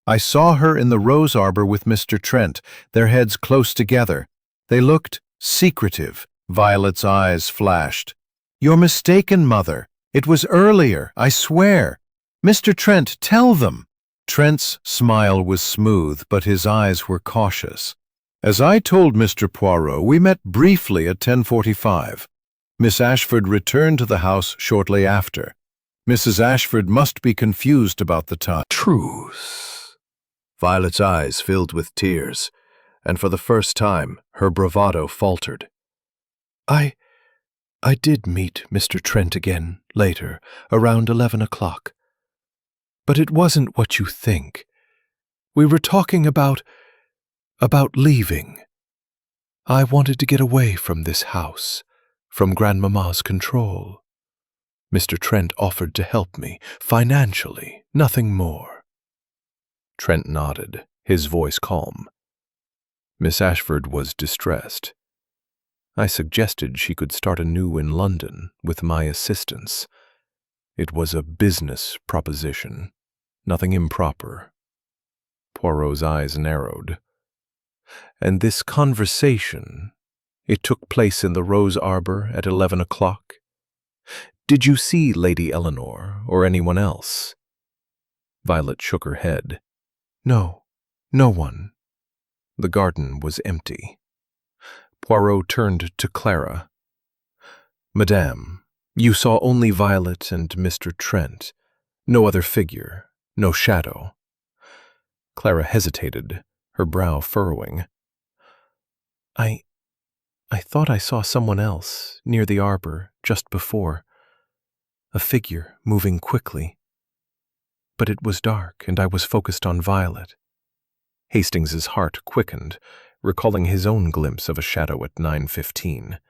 I saw her in the rose arbor with Mr. Trent, their heads close together. They looked secretive." Violet's eyes flashed. "You're mistaken, mother. It was earlier, I swear. Mr. Trent, tell them." Trent's smile was smooth, but his eyes were cautious. "As I told Mr. Poirot, we met briefly at 10:45. Miss Ashford returned to the house shortly after. Mrs. Ashford must be confused about the time." Truth. Violet's eyes filled with tears, and for the first time her bravado faltered. I did meet Mr. Trent again later, around 11 o'clock. But it wasn't what you think. We were talking about leaving. I wanted to get away from this house, from Grandmamma's control. Mr. Trent offered to help me, financially, nothing more." Trent nodded, his voice calm. Miss Ashford was distressed. "I suggested she could start anew in London with my assistance. It was a business proposition, nothing improper." Poirot's eyes narrowed. "And this conversation, it took place in the rose arbor at 11 o'clock? Did you see Lady Eleanor or anyone else?" Violet shook her head. "No, no one." The garden was empty. Poirot turned to Clara. "Madame, you saw only Violet and Mr. Trent. No other figure, no shadow." Clara hesitated, her brow furrowing. I thought I saw someone else near the arbor just before. A figure moving quickly. But it was dark, and I was focused on Violet." Hastings's heart quickened, recalling his own glimpse of a shadow at 9:15.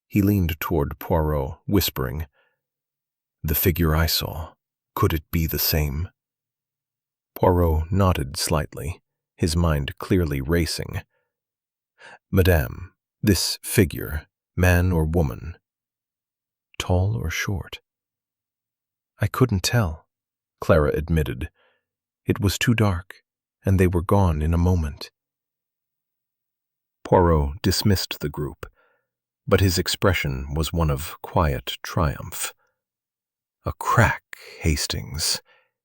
He leaned toward Poirot, whispering, "The figure I saw, could it be the same?" Poirot nodded slightly, his mind clearly racing. "Madame, this figure, man or woman? Tall or short?" "I couldn't tell," Clara admitted. "It was too dark, and they were gone in a moment." Poirot dismissed the group, but his expression was one of quiet triumph. "A crack, Hastings,"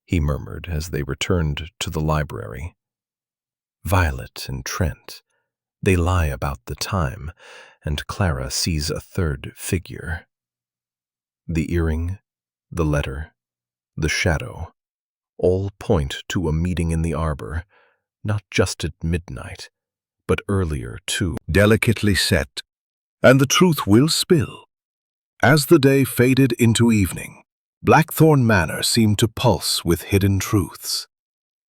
he murmured as they returned to the library. "Violet and Trent, they lie about the time, and Clara sees a third figure. The earring, the letter, the shadow. All point to a meeting in the arbor, not just at midnight, but earlier too. Delicately set, and the truth will spill. As the day faded into evening, Blackthorn Manor seemed to pulse with hidden truths.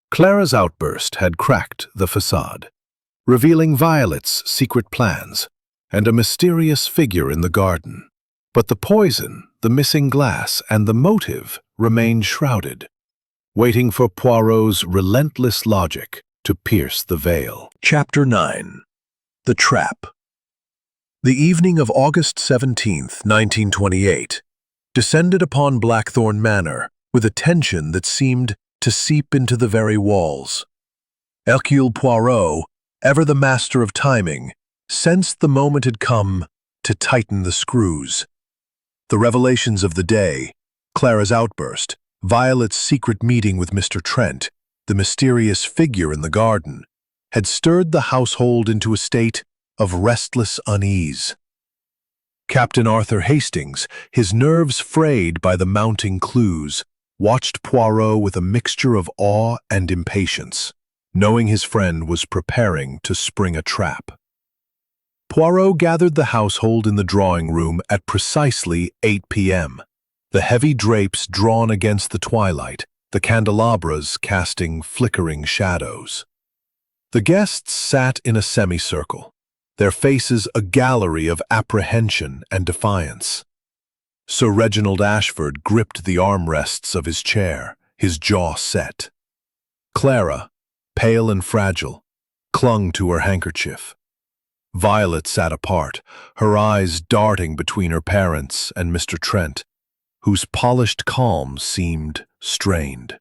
Clara's outburst had cracked the facade, revealing Violet's secret plans and a mysterious figure in the garden. But the poison, the missing glass, and the motive remained shrouded, waiting for Poirot's relentless logic to pierce the veil. Chapter 9. The Trap. The evening of August 17th, 1928, descended upon Blackthorn Manor with a tension that seemed to seep into the very walls. Hercule Poirot, ever the master of timing, sensed the moment had come to tighten the screws. The revelations of the day, Clara's outburst, Violet's secret meeting with Mr. Trent, the mysterious figure in the garden, had stirred the household into a state of restless unease. Captain Arthur Hastings, his nerves frayed by the mounting clues, watched Poirot with a mixture of awe and impatience, knowing his friend was preparing to spring a trap. Poirot gathered the household in the drawing room at precisely 8 p.m., the heavy drapes drawn against the twilight, the candelabras casting flickering shadows. The guests sat in a semicircle, their faces a gallery of apprehension and defiance. Sir Reginald Ashford gripped the armrests of his chair, his jaw set. Clara, pale and fragile, clung to her handkerchief. Violet sat apart, her eyes darting between her parents and Mr. Trent, whose polished calm seemed strained.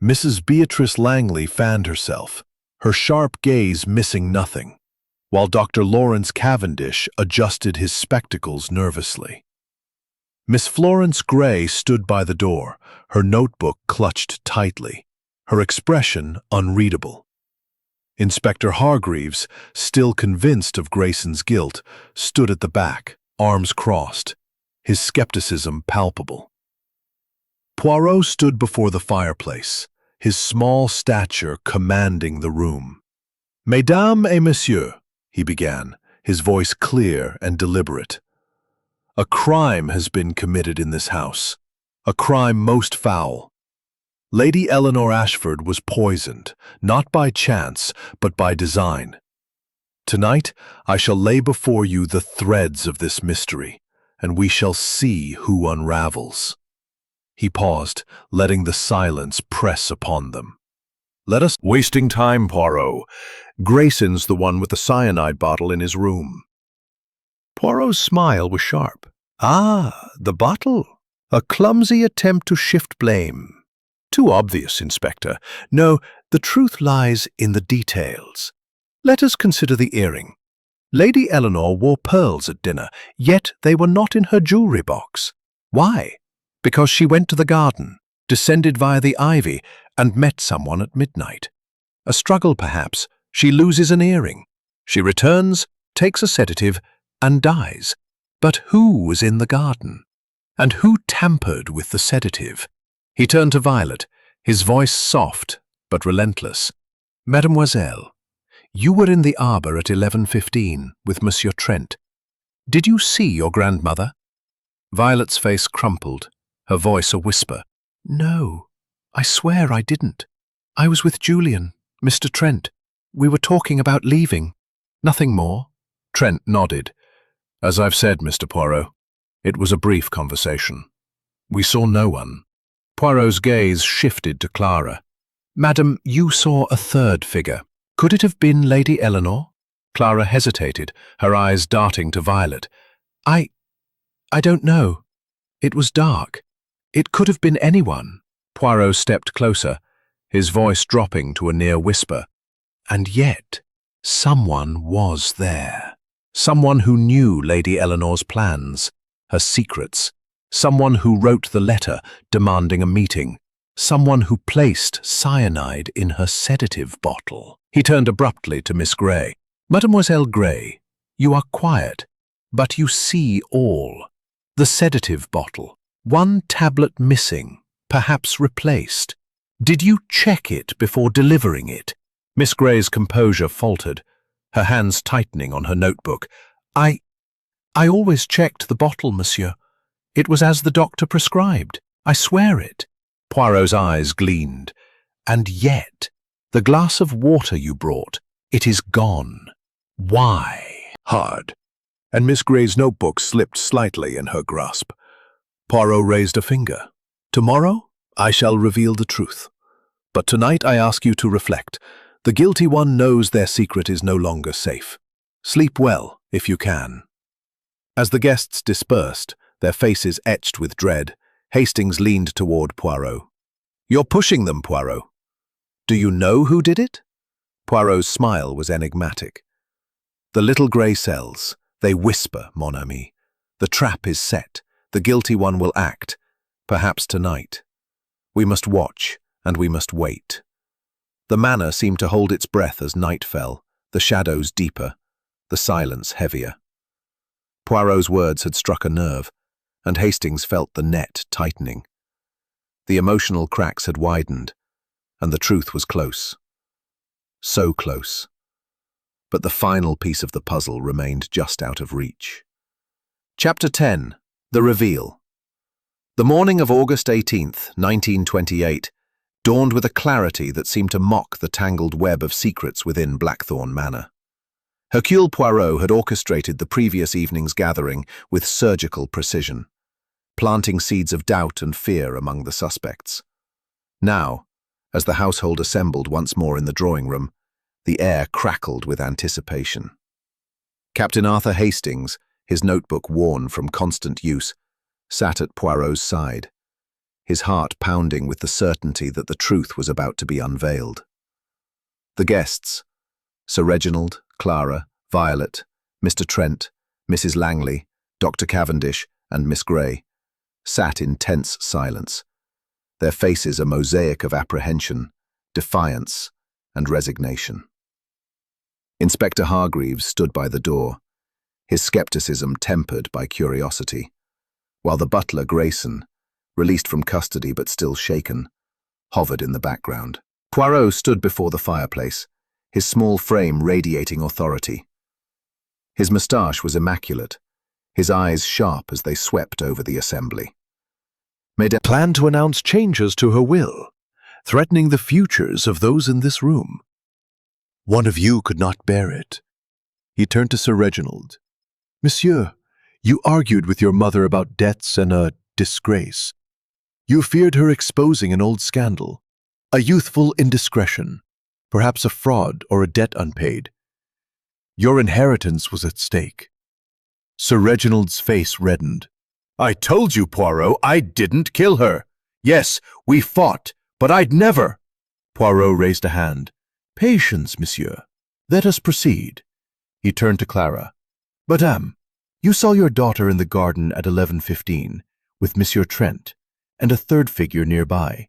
Mrs. Beatrice Langley fanned herself, her sharp gaze missing nothing, while Dr. Lawrence Cavendish adjusted his spectacles nervously. Miss Florence Gray stood by the door, her notebook clutched tightly, her expression unreadable. Inspector Hargreaves, still convinced of Grayson's guilt, stood at the back, arms crossed, his skepticism palpable. Poirot stood before the fireplace, his small stature commanding the room. "Mesdames et messieurs," he began, his voice clear and deliberate. "A crime has been committed in this house, a crime most foul. Lady Eleanor Ashford was poisoned, not by chance, but by design. Tonight, I shall lay before you the threads of this mystery, and we shall see who unravels." He paused, letting the silence press upon them. "Let us— Wasting time, Poirot. Grayson's the one with the cyanide bottle in his room." Poirot's smile was sharp. "Ah, the bottle. A clumsy attempt to shift blame. Too obvious, Inspector. No, the truth lies in the details. Let us consider the earring. Lady Eleanor wore pearls at dinner, yet they were not in her jewelry box. Why? Because she went to the garden, descended via the ivy, and met someone at midnight. A struggle, perhaps. She loses an earring. She returns, takes a sedative, and dies. But who was in the garden? And who tampered with the sedative?" He turned to Violet, his voice soft but relentless. "Mademoiselle, you were in the arbor at 11:15 with Monsieur Trent. Did you see your grandmother?" Violet's face crumpled, her voice a whisper. "No, I swear I didn't. I was with Julian, Mr. Trent. We were talking about leaving. Nothing more." Trent nodded. "As I've said, Mr. Poirot, it was a brief conversation. We saw no one." Poirot's gaze shifted to Clara. "Madam, you saw a third figure. Could it have been Lady Eleanor?" Clara hesitated, her eyes darting to Violet. I don't know. It was dark. It could have been anyone." Poirot stepped closer, his voice dropping to a near whisper. "And yet, someone was there. Someone who knew Lady Eleanor's plans, her secrets. Someone who wrote the letter demanding a meeting. Someone who placed cyanide in her sedative bottle." He turned abruptly to Miss Gray. "Mademoiselle Gray, you are quiet, but you see all. The sedative bottle, one tablet missing, perhaps replaced. Did you check it before delivering it? Miss Grey's composure faltered, her hands tightening on her notebook. I always checked the bottle, monsieur. It was as the doctor prescribed. I swear it. Poirot's eyes gleamed. And yet, the glass of water you brought, it is gone. Why? Hard, and Miss Grey's notebook slipped slightly in her grasp. Poirot raised a finger. Tomorrow, I shall reveal the truth. But tonight I ask you to reflect. The guilty one knows their secret is no longer safe. Sleep well, if you can. As the guests dispersed, their faces etched with dread, Hastings leaned toward Poirot. You're pushing them, Poirot. Do you know who did it? Poirot's smile was enigmatic. The little grey cells, they whisper, mon ami. The trap is set. The guilty one will act, perhaps tonight. We must watch, and we must wait. The manor seemed to hold its breath as night fell, the shadows deeper, the silence heavier. Poirot's words had struck a nerve, and Hastings felt the net tightening. The emotional cracks had widened, and the truth was close. So close. But the final piece of the puzzle remained just out of reach. Chapter 10. The Reveal. The morning of August 18th, 1928, dawned with a clarity that seemed to mock the tangled web of secrets within Blackthorn Manor. Hercule Poirot had orchestrated the previous evening's gathering with surgical precision, planting seeds of doubt and fear among the suspects. Now, as the household assembled once more in the drawing room, the air crackled with anticipation. Captain Arthur Hastings, his notebook worn from constant use, sat at Poirot's side, his heart pounding with the certainty that the truth was about to be unveiled. The guests, Sir Reginald, Clara, Violet, Mr. Trent, Mrs. Langley, Dr. Cavendish, and Miss Grey, sat in tense silence, their faces a mosaic of apprehension, defiance, and resignation. Inspector Hargreaves stood by the door, his skepticism tempered by curiosity, while the butler Grayson, released from custody but still shaken, hovered in the background. Poirot stood before the fireplace, his small frame radiating authority. His moustache was immaculate, his eyes sharp as they swept over the assembly. Mesdames planned to announce changes to her will, threatening the futures of those in this room. One of you could not bear it. He turned to Sir Reginald. Monsieur, you argued with your mother about debts and a disgrace. You feared her exposing an old scandal, a youthful indiscretion, perhaps a fraud or a debt unpaid. Your inheritance was at stake. Sir Reginald's face reddened. I told you, Poirot, I didn't kill her. Yes, we fought, but I'd never. Poirot raised a hand. Patience, monsieur. Let us proceed. He turned to Clara. Madame, you saw your daughter in the garden at 11:15, with Monsieur Trent, and a third figure nearby.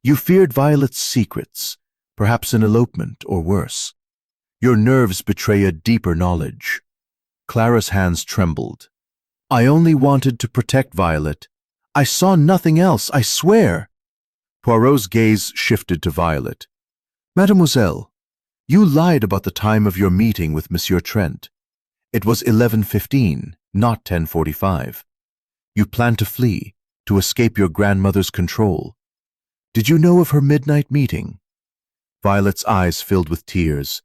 You feared Violet's secrets, perhaps an elopement or worse. Your nerves betray a deeper knowledge. Clara's hands trembled. I only wanted to protect Violet. I saw nothing else, I swear. Poirot's gaze shifted to Violet. Mademoiselle, you lied about the time of your meeting with Monsieur Trent. It was 11:15, not 10:45. You planned to flee, to escape your grandmother's control. Did you know of her midnight meeting? Violet's eyes filled with tears.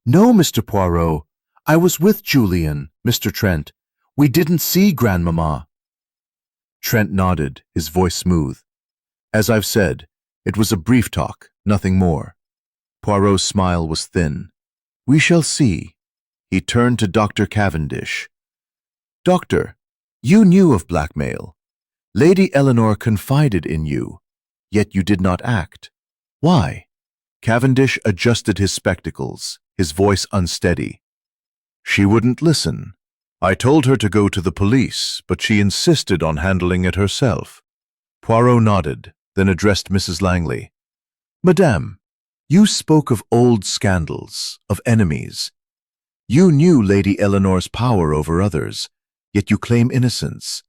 No, Mr. Poirot. I was with Julian, Mr. Trent. We didn't see Grandmamma. Trent nodded, his voice smooth. As I've said, it was a brief talk, nothing more. Poirot's smile was thin. We shall see. He turned to Dr. Cavendish. Doctor, you knew of blackmail. Lady Eleanor confided in you, yet you did not act. Why? Cavendish adjusted his spectacles, his voice unsteady. She wouldn't listen. I told her to go to the police, but she insisted on handling it herself. Poirot nodded, then addressed Mrs. Langley. Madame, you spoke of old scandals, of enemies. You knew Lady Eleanor's power over others, yet you claim innocence.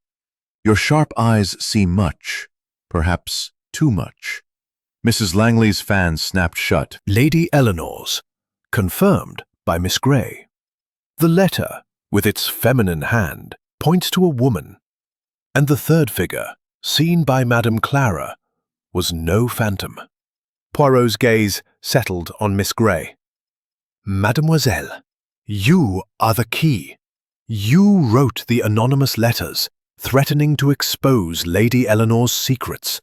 Your sharp eyes see much, perhaps too much. Mrs. Langley's fan snapped shut. Lady Eleanor's, confirmed by Miss Grey. The letter, with its feminine hand, points to a woman, and the third figure, seen by Madame Clara, was no phantom. Poirot's gaze settled on Miss Grey. Mademoiselle, you are the key. You wrote the anonymous letters, threatening to expose Lady Eleanor's secrets.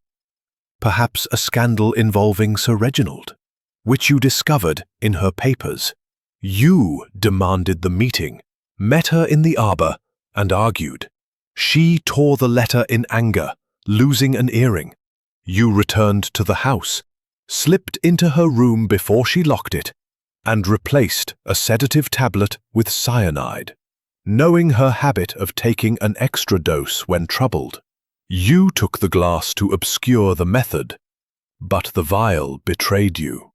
Perhaps a scandal involving Sir Reginald, which you discovered in her papers. You demanded the meeting, met her in the arbour, and argued. She tore the letter in anger, losing an earring. You returned to the house, slipped into her room before she locked it, and replaced a sedative tablet with cyanide. Knowing her habit of taking an extra dose when troubled, you took the glass to obscure the method, but the vial betrayed you.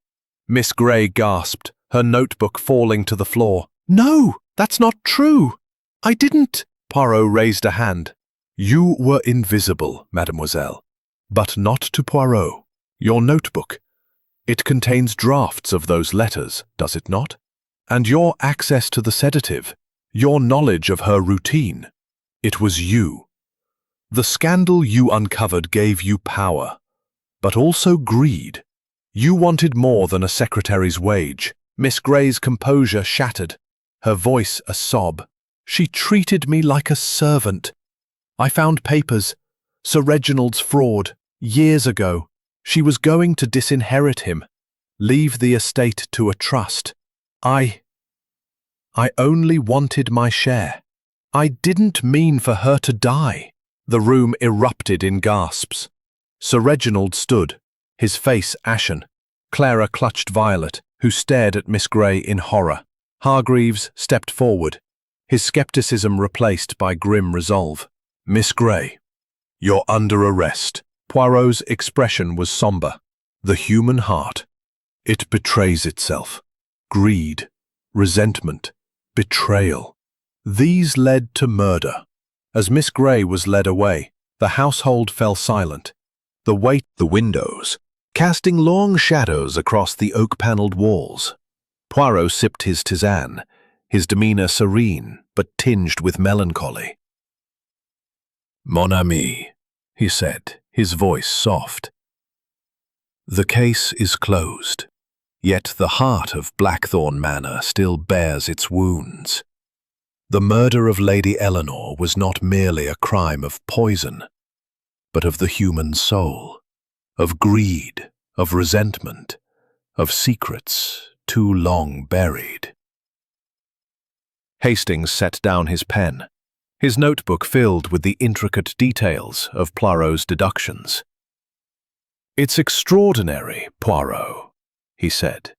Miss Grey gasped, her notebook falling to the floor. No, that's not true. I didn't. Poirot raised a hand. You were invisible, mademoiselle, but not to Poirot. Your notebook. It contains drafts of those letters, does it not? And your access to the sedative, your knowledge of her routine. It was you. The scandal you uncovered gave you power, but also greed. You wanted more than a secretary's wage. Miss Grey's composure shattered, her voice a sob. She treated me like a servant. I found papers, Sir Reginald's fraud, years ago. She was going to disinherit him, leave the estate to a trust. I only wanted my share. I didn't mean for her to die. The room erupted in gasps. Sir Reginald stood, his face ashen. Clara clutched Violet, who stared at Miss Grey in horror. Hargreaves stepped forward, his skepticism replaced by grim resolve. Miss Grey, you're under arrest. Poirot's expression was somber. The human heart. It betrays itself. Greed, resentment, betrayal. These led to murder. As Miss Grey was led away, the household fell silent. The windows, casting long shadows across the oak-panelled walls. Poirot sipped his tisane, his demeanour serene but tinged with melancholy. Mon ami, he said, his voice soft. The case is closed, yet the heart of Blackthorn Manor still bears its wounds. The murder of Lady Eleanor was not merely a crime of poison, but of the human soul, of greed, of resentment, of secrets too long buried. Hastings set down his pen, his notebook filled with the intricate details of Poirot's deductions. It's extraordinary, Poirot, he said.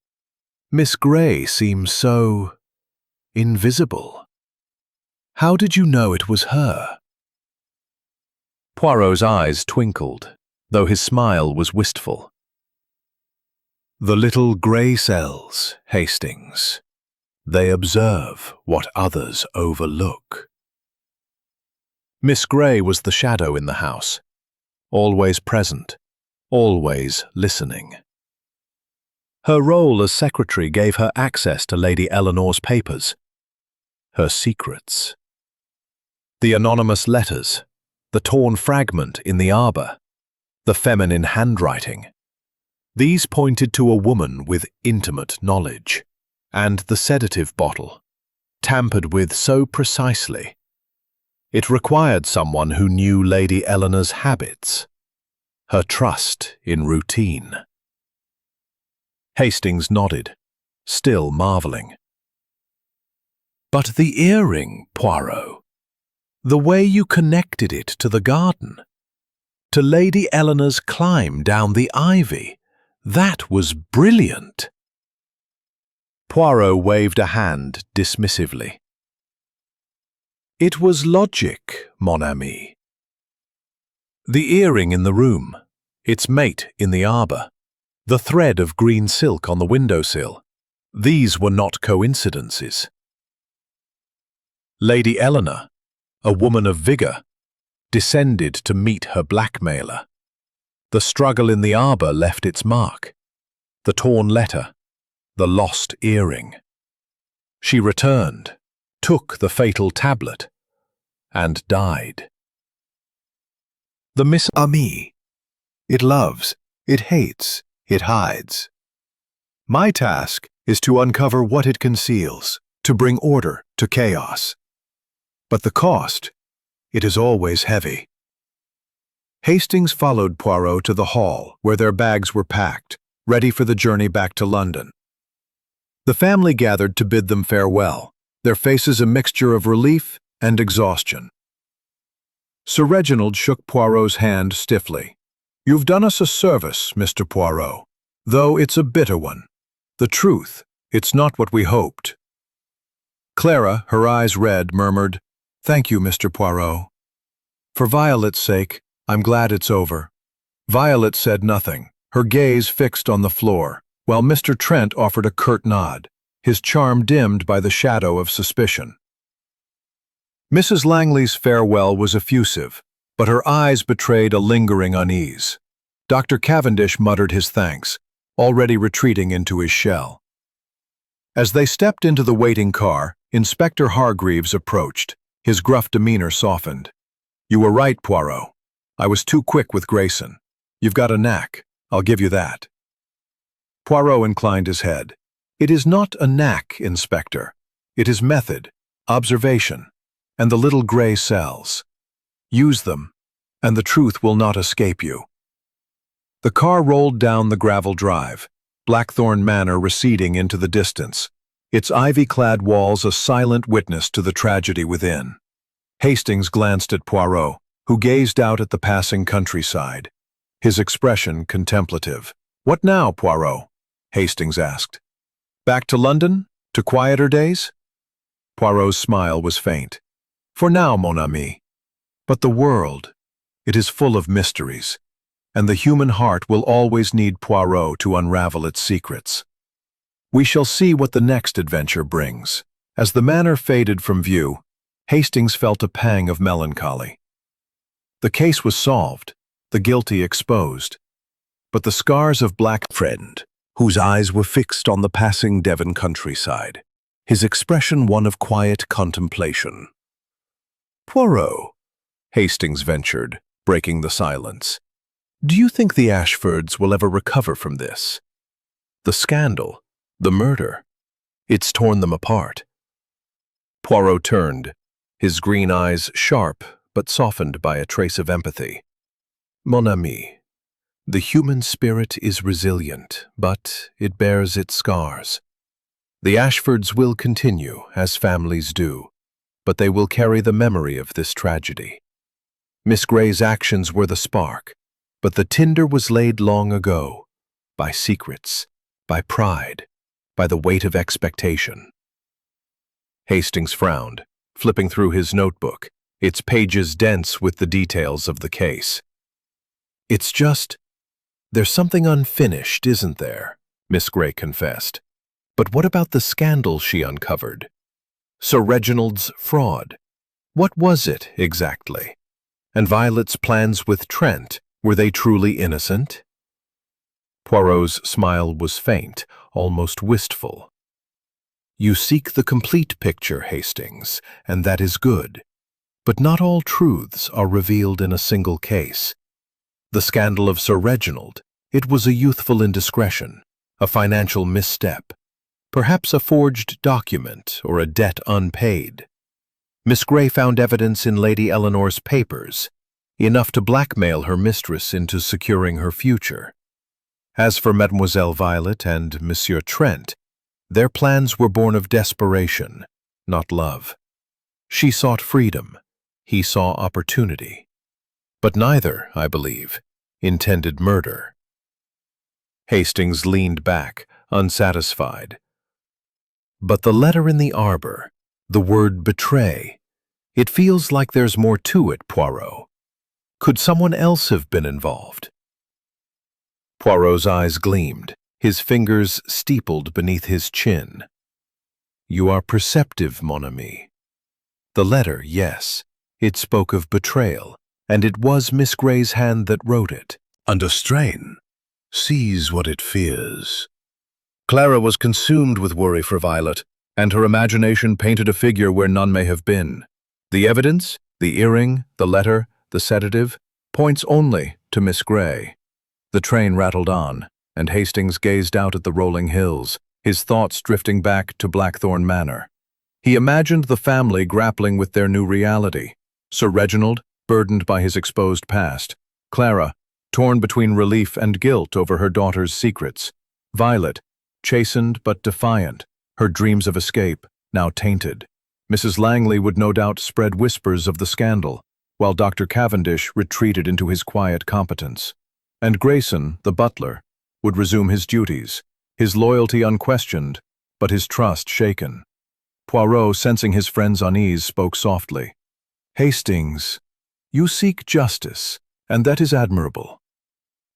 Miss Grey seems so invisible. How did you know it was her? Poirot's eyes twinkled, though his smile was wistful. The little grey cells, Hastings. They observe what others overlook. Miss Grey was the shadow in the house, always present, always listening. Her role as secretary gave her access to Lady Eleanor's papers, her secrets. The anonymous letters, the torn fragment in the arbour, the feminine handwriting. These pointed to a woman with intimate knowledge, and the sedative bottle, tampered with so precisely. It required someone who knew Lady Eleanor's habits, her trust in routine. Hastings nodded, still marvelling. But the earring, Poirot, the way you connected it to the garden, to Lady Eleanor's climb down the ivy, that was brilliant. Poirot waved a hand dismissively. It was logic, mon ami. The earring in the room, its mate in the arbour, the thread of green silk on the windowsill, these were not coincidences. Lady Eleanor, a woman of vigour, descended to meet her blackmailer. The struggle in the arbor left its mark. The torn letter, the lost earring. She returned, took the fatal tablet, and died. The Miss Ami. It loves, it hates, it hides. My task is to uncover what it conceals, to bring order to chaos. But the cost, it is always heavy. Hastings followed Poirot to the hall where their bags were packed, ready for the journey back to London. The family gathered to bid them farewell, their faces a mixture of relief and exhaustion. Sir Reginald shook Poirot's hand stiffly. "You've done us a service, Mr. Poirot, though it's a bitter one. The truth, it's not what we hoped." Clara, her eyes red, murmured, "Thank you, Mr. Poirot. For Violet's sake, I'm glad it's over." Violet said nothing, her gaze fixed on the floor, while Mr. Trent offered a curt nod, his charm dimmed by the shadow of suspicion. Mrs. Langley's farewell was effusive, but her eyes betrayed a lingering unease. Dr. Cavendish muttered his thanks, already retreating into his shell. As they stepped into the waiting car, Inspector Hargreaves approached, his gruff demeanor softened. "You were right, Poirot. I was too quick with Grayson. You've got a knack, I'll give you that." Poirot inclined his head. "It is not a knack, Inspector. It is method, observation, and the little gray cells. Use them, and the truth will not escape you." The car rolled down the gravel drive, Blackthorn Manor receding into the distance, its ivy-clad walls a silent witness to the tragedy within. Hastings glanced at Poirot, who gazed out at the passing countryside, his expression contemplative. "What now, Poirot?" Hastings asked. "Back to London? To quieter days?" Poirot's smile was faint. "For now, mon ami. But the world, it is full of mysteries, and the human heart will always need Poirot to unravel its secrets. We shall see what the next adventure brings." As the manor faded from view, Hastings felt a pang of melancholy. The case was solved, the guilty exposed, but the scars of Black Friend, whose eyes were fixed on the passing Devon countryside, his expression one of quiet contemplation. "Poirot," Hastings ventured, breaking the silence, "do you think the Ashfords will ever recover from this? The scandal, the murder, it's torn them apart." Poirot turned, his green eyes sharp but softened by a trace of empathy. "Mon ami, the human spirit is resilient, but it bears its scars. The Ashfords will continue, as families do, but they will carry the memory of this tragedy. Miss Grey's actions were the spark, but the tinder was laid long ago, by secrets, by pride, by the weight of expectation." Hastings frowned, flipping through his notebook, its pages dense with the details of the case. "It's just, there's something unfinished, isn't there?" Miss Grey confessed. "But what about the scandal she uncovered? Sir Reginald's fraud? What was it, exactly? And Violet's plans with Trent, were they truly innocent?" Poirot's smile was faint, almost wistful. "You seek the complete picture, Hastings, and that is good. But not all truths are revealed in a single case. The scandal of Sir Reginald, it was a youthful indiscretion, a financial misstep, perhaps a forged document or a debt unpaid. Miss Grey found evidence in Lady Eleanor's papers, enough to blackmail her mistress into securing her future. As for Mademoiselle Violet and Monsieur Trent, their plans were born of desperation, not love. She sought freedom, he saw opportunity. But neither, I believe, intended murder." Hastings leaned back, unsatisfied. "But the letter in the arbor, the word betray, it feels like there's more to it, Poirot. Could someone else have been involved?" Poirot's eyes gleamed, his fingers steepled beneath his chin. "You are perceptive, mon ami. The letter, yes, it spoke of betrayal, and it was Miss Grey's hand that wrote it. under strain, sees what it fears. Clara was consumed with worry for Violet, and her imagination painted a figure where none may have been. The evidence, the earring, the letter, the sedative, points only to Miss Grey. The train rattled on, and Hastings gazed out at the rolling hills, his thoughts drifting back to Blackthorn Manor. He imagined the family grappling with their new reality. Sir Reginald, burdened by his exposed past. Clara, torn between relief and guilt over her daughter's secrets. Violet, chastened but defiant, her dreams of escape now tainted. Mrs. Langley would no doubt spread whispers of the scandal, while Dr. Cavendish retreated into his quiet competence. And Grayson, the butler, would resume his duties, his loyalty unquestioned, but his trust shaken. Poirot, sensing his friend's unease, spoke softly. "Hastings, you seek justice, and that is admirable.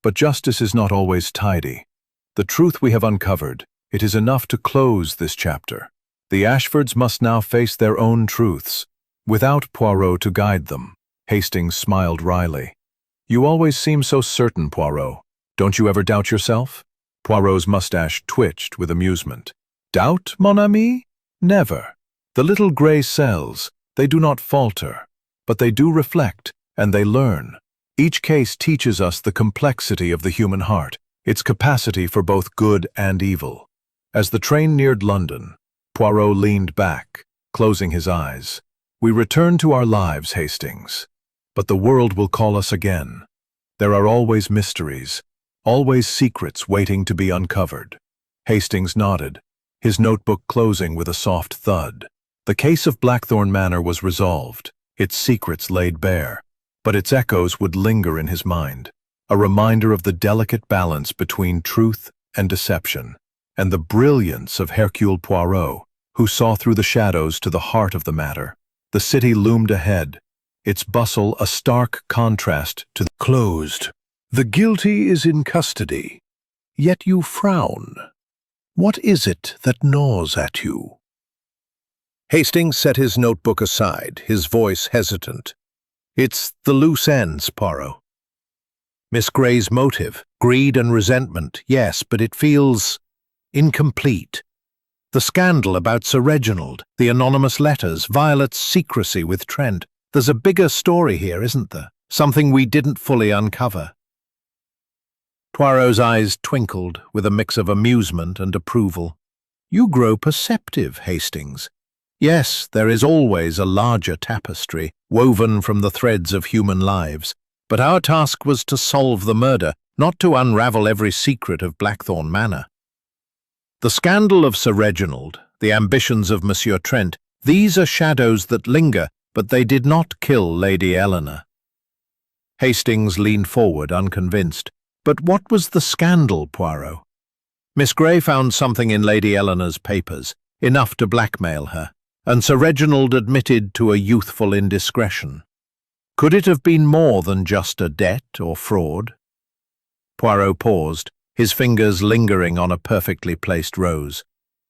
But justice is not always tidy. The truth we have uncovered, it is enough to close this chapter. The Ashfords must now face their own truths, without Poirot to guide them." Hastings smiled wryly. "You always seem so certain, Poirot. Don't you ever doubt yourself?" Poirot's mustache twitched with amusement. "Doubt, mon ami? Never. The little grey cells, they do not falter, but they do reflect, and they learn. Each case teaches us the complexity of the human heart, its capacity for both good and evil." As the train neared London, Poirot leaned back, closing his eyes. "We return to our lives, Hastings. But the world will call us again. There are always mysteries, always secrets waiting to be uncovered." Hastings nodded, his notebook closing with a soft thud. The case of Blackthorn Manor was resolved, its secrets laid bare, but its echoes would linger in his mind, a reminder of the delicate balance between truth and deception, and the brilliance of Hercule Poirot, who saw through the shadows to the heart of the matter. The city loomed ahead, its bustle a stark contrast to the Closed. The guilty is in custody, yet you frown. What is it that gnaws at you? Hastings set his notebook aside, his voice hesitant. "It's the loose ends, Poirot. Miss Grey's motive, greed and resentment, yes, but it feels incomplete. The scandal about Sir Reginald, the anonymous letters, Violet's secrecy with Trent. There's a bigger story here, isn't there? Something we didn't fully uncover." Poirot's eyes twinkled with a mix of amusement and approval. "You grow perceptive, Hastings. Yes, there is always a larger tapestry, woven from the threads of human lives. But our task was to solve the murder, not to unravel every secret of Blackthorn Manor. The scandal of Sir Reginald, the ambitions of Monsieur Trent, these are shadows that linger, but they did not kill Lady Eleanor." Hastings leaned forward, unconvinced. "But what was the scandal, Poirot?" "Miss Grey found something in Lady Eleanor's papers, enough to blackmail her, and Sir Reginald admitted to a youthful indiscretion. Could it have been more than just a debt or fraud?" Poirot paused, his fingers lingering on a perfectly placed rose.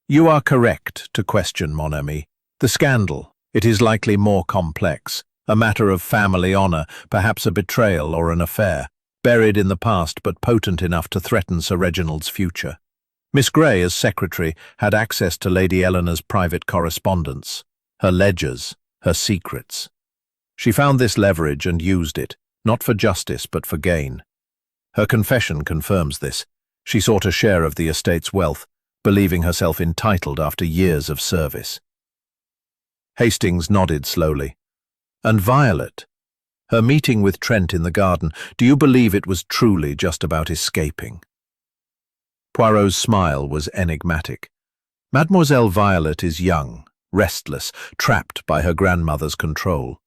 "You are correct to question, mon ami. The scandal, it is likely more complex, a matter of family honour, perhaps a betrayal or an affair, buried in the past but potent enough to threaten Sir Reginald's future. Miss Grey, as secretary, had access to Lady Eleanor's private correspondence, her ledgers, her secrets. She found this leverage and used it, not for justice but for gain. Her confession confirms this. She sought a share of the estate's wealth, believing herself entitled after years of service." Hastings nodded slowly. "And Violet? Her meeting with Trent in the garden, do you believe it was truly just about escaping?" Poirot's smile was enigmatic. "Mademoiselle Violet is young, restless, trapped by her grandmother's control.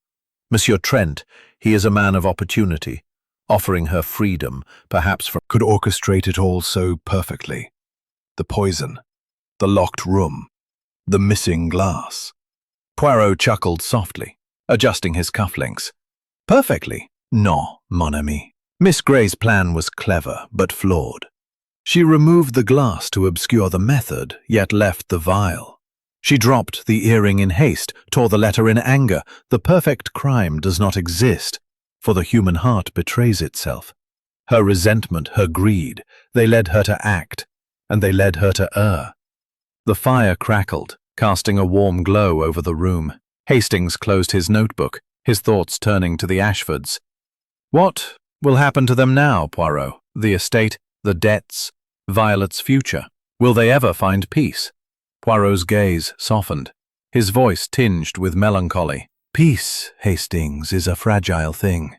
Monsieur Trent, he is a man of opportunity, offering her freedom, perhaps from—" Could orchestrate it all so perfectly. The poison, the locked room, the missing glass. Poirot chuckled softly, adjusting his cufflinks. "Perfectly? Non, mon ami. Miss Grey's plan was clever, but flawed. She removed the glass to obscure the method, yet left the vial. She dropped the earring in haste, tore the letter in anger. The perfect crime does not exist, for the human heart betrays itself. Her resentment, her greed, they led her to act, and they led her to err. The fire crackled, casting a warm glow over the room. Hastings closed his notebook, his thoughts turning to the Ashfords. What will happen to them now, Poirot? The estate, the debts, Violet's future. Will they ever find peace? Poirot's gaze softened, his voice tinged with melancholy. Peace, Hastings, is a fragile thing.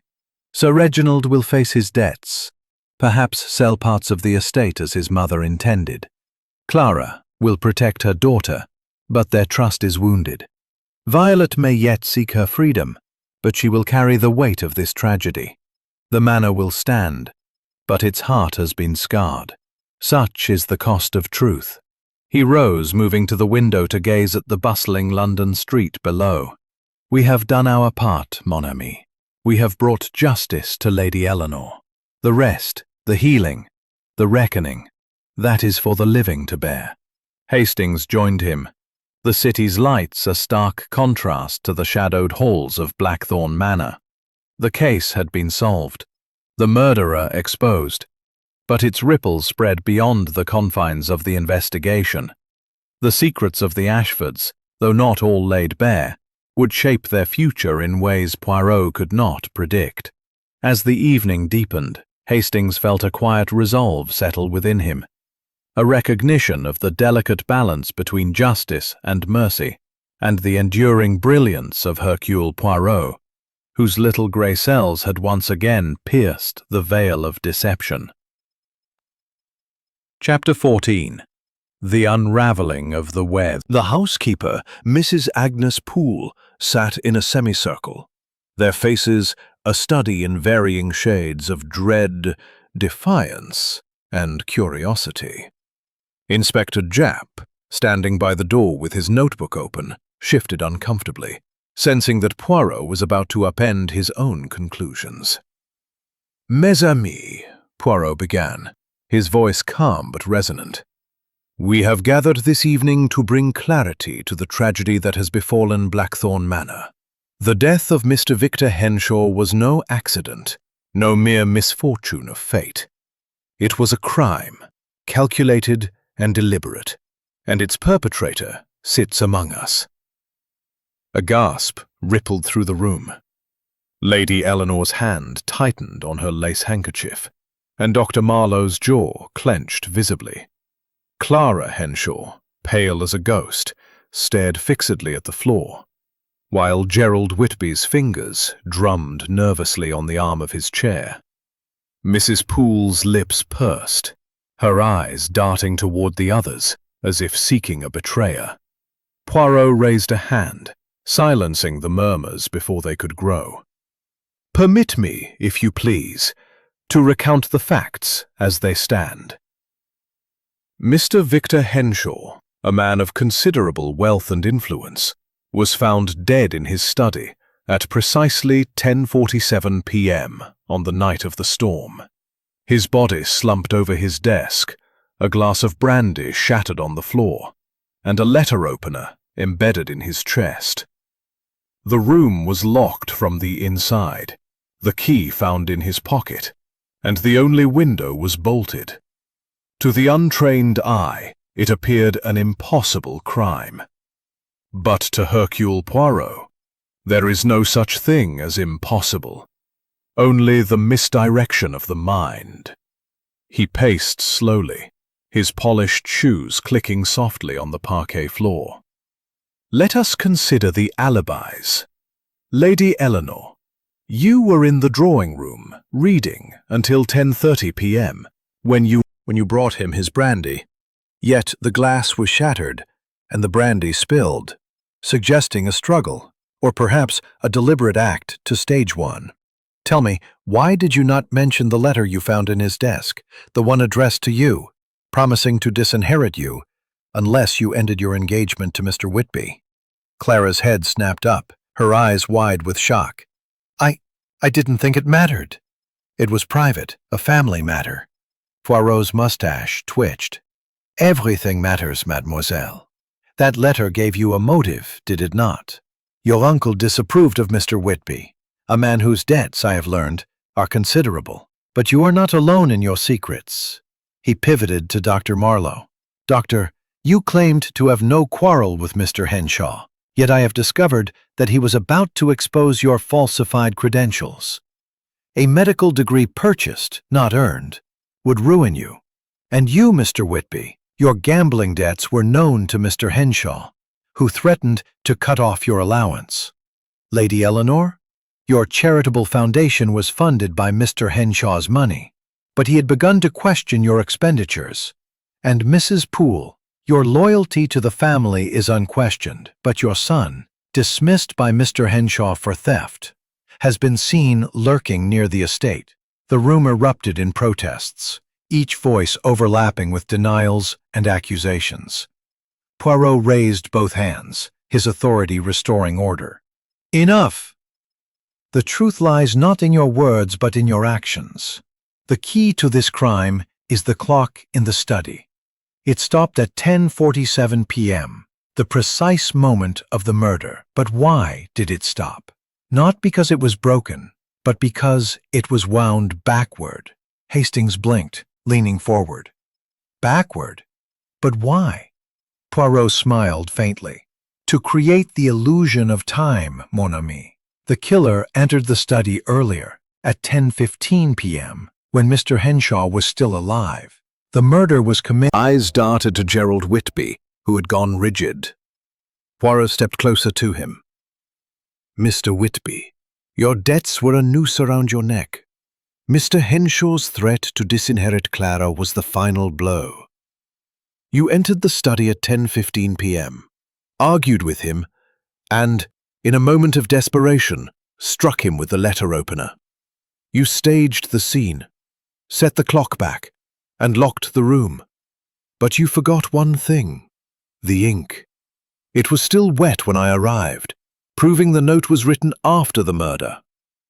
Sir Reginald will face his debts, perhaps sell parts of the estate as his mother intended. Clara will protect her daughter, but their trust is wounded. Violet may yet seek her freedom, but she will carry the weight of this tragedy. The manor will stand, but its heart has been scarred. Such is the cost of truth. He rose, moving to the window to gaze at the bustling London street below. We have done our part, mon ami. We have brought justice to Lady Eleanor. The rest, the healing, the reckoning, that is for the living to bear. Hastings joined him. The city's lights a stark contrast to the shadowed halls of Blackthorn Manor. The case had been solved, the murderer exposed, but its ripples spread beyond the confines of the investigation. The secrets of the Ashfords, though not all laid bare, would shape their future in ways Poirot could not predict. As the evening deepened, Hastings felt a quiet resolve settle within him, a recognition of the delicate balance between justice and mercy, and the enduring brilliance of Hercule Poirot, whose little grey cells had once again pierced the veil of deception. Chapter 14. The Unravelling of the Web. The housekeeper, Mrs. Agnes Poole, sat in a semicircle, their faces a study in varying shades of dread, defiance, and curiosity. Inspector Japp, standing by the door with his notebook open, shifted uncomfortably, sensing that Poirot was about to append his own conclusions. Mes amis, Poirot began, his voice calm but resonant. We have gathered this evening to bring clarity to the tragedy that has befallen Blackthorn Manor. The death of Mr. Victor Henshaw was no accident, no mere misfortune of fate. It was a crime, calculated and deliberate, and its perpetrator sits among us. A gasp rippled through the room. Lady Eleanor's hand tightened on her lace handkerchief, and Dr. Marlowe's jaw clenched visibly. Clara Henshaw, pale as a ghost, stared fixedly at the floor, while Gerald Whitby's fingers drummed nervously on the arm of his chair. Mrs. Poole's lips pursed, her eyes darting toward the others, as if seeking a betrayer. Poirot raised a hand, silencing the murmurs before they could grow. Permit me, if you please, to recount the facts as they stand. Mr. Victor Henshaw, a man of considerable wealth and influence, was found dead in his study at precisely 10:47 p.m. on the night of the storm. His body slumped over his desk, a glass of brandy shattered on the floor, and a letter opener embedded in his chest. The room was locked from the inside, the key found in his pocket, and the only window was bolted. To the untrained eye, it appeared an impossible crime. But to Hercule Poirot, there is no such thing as impossible, only the misdirection of the mind. He paced slowly, his polished shoes clicking softly on the parquet floor. Let us consider the alibis. Lady Eleanor, you were in the drawing room, reading, until 10:30 p.m., when you brought him his brandy. Yet the glass was shattered, and the brandy spilled, suggesting a struggle, or perhaps a deliberate act to stage one. Tell me, why did you not mention the letter you found in his desk, the one addressed to you, promising to disinherit you, unless you ended your engagement to Mr. Whitby? Clara's head snapped up, her eyes wide with shock. I didn't think it mattered. It was private, a family matter. Poirot's mustache twitched. Everything matters, mademoiselle. That letter gave you a motive, did it not? Your uncle disapproved of Mr. Whitby, a man whose debts, I have learned, are considerable. But you are not alone in your secrets. He pivoted to Dr. Marlowe. Doctor, you claimed to have no quarrel with Mr. Henshaw, yet I have discovered that he was about to expose your falsified credentials. A medical degree purchased, not earned, would ruin you. And you, Mr. Whitby, your gambling debts were known to Mr. Henshaw, who threatened to cut off your allowance. Lady Eleanor, your charitable foundation was funded by Mr. Henshaw's money, but he had begun to question your expenditures. And Mrs. Poole, your loyalty to the family is unquestioned, but your son, dismissed by Mr. Henshaw for theft, has been seen lurking near the estate. The room erupted in protests, each voice overlapping with denials and accusations. Poirot raised both hands, his authority restoring order. Enough! The truth lies not in your words but in your actions. The key to this crime is the clock in the study. It stopped at 10:47 p.m., the precise moment of the murder. But why did it stop? Not because it was broken, but because it was wound backward. Hastings blinked, leaning forward. Backward? But why? Poirot smiled faintly. To create the illusion of time, mon ami. The killer entered the study earlier, at 10:15 p.m., when Mr. Henshaw was still alive. The murder was committed. Eyes darted to Gerald Whitby, who had gone rigid. Poirot stepped closer to him. Mr. Whitby, your debts were a noose around your neck. Mr. Henshaw's threat to disinherit Clara was the final blow. You entered the study at 10:15 p.m., argued with him, and, in a moment of desperation, struck him with the letter opener. You staged the scene, set the clock back, and locked the room. But you forgot one thing: the ink. It was still wet when I arrived, proving the note was written after the murder.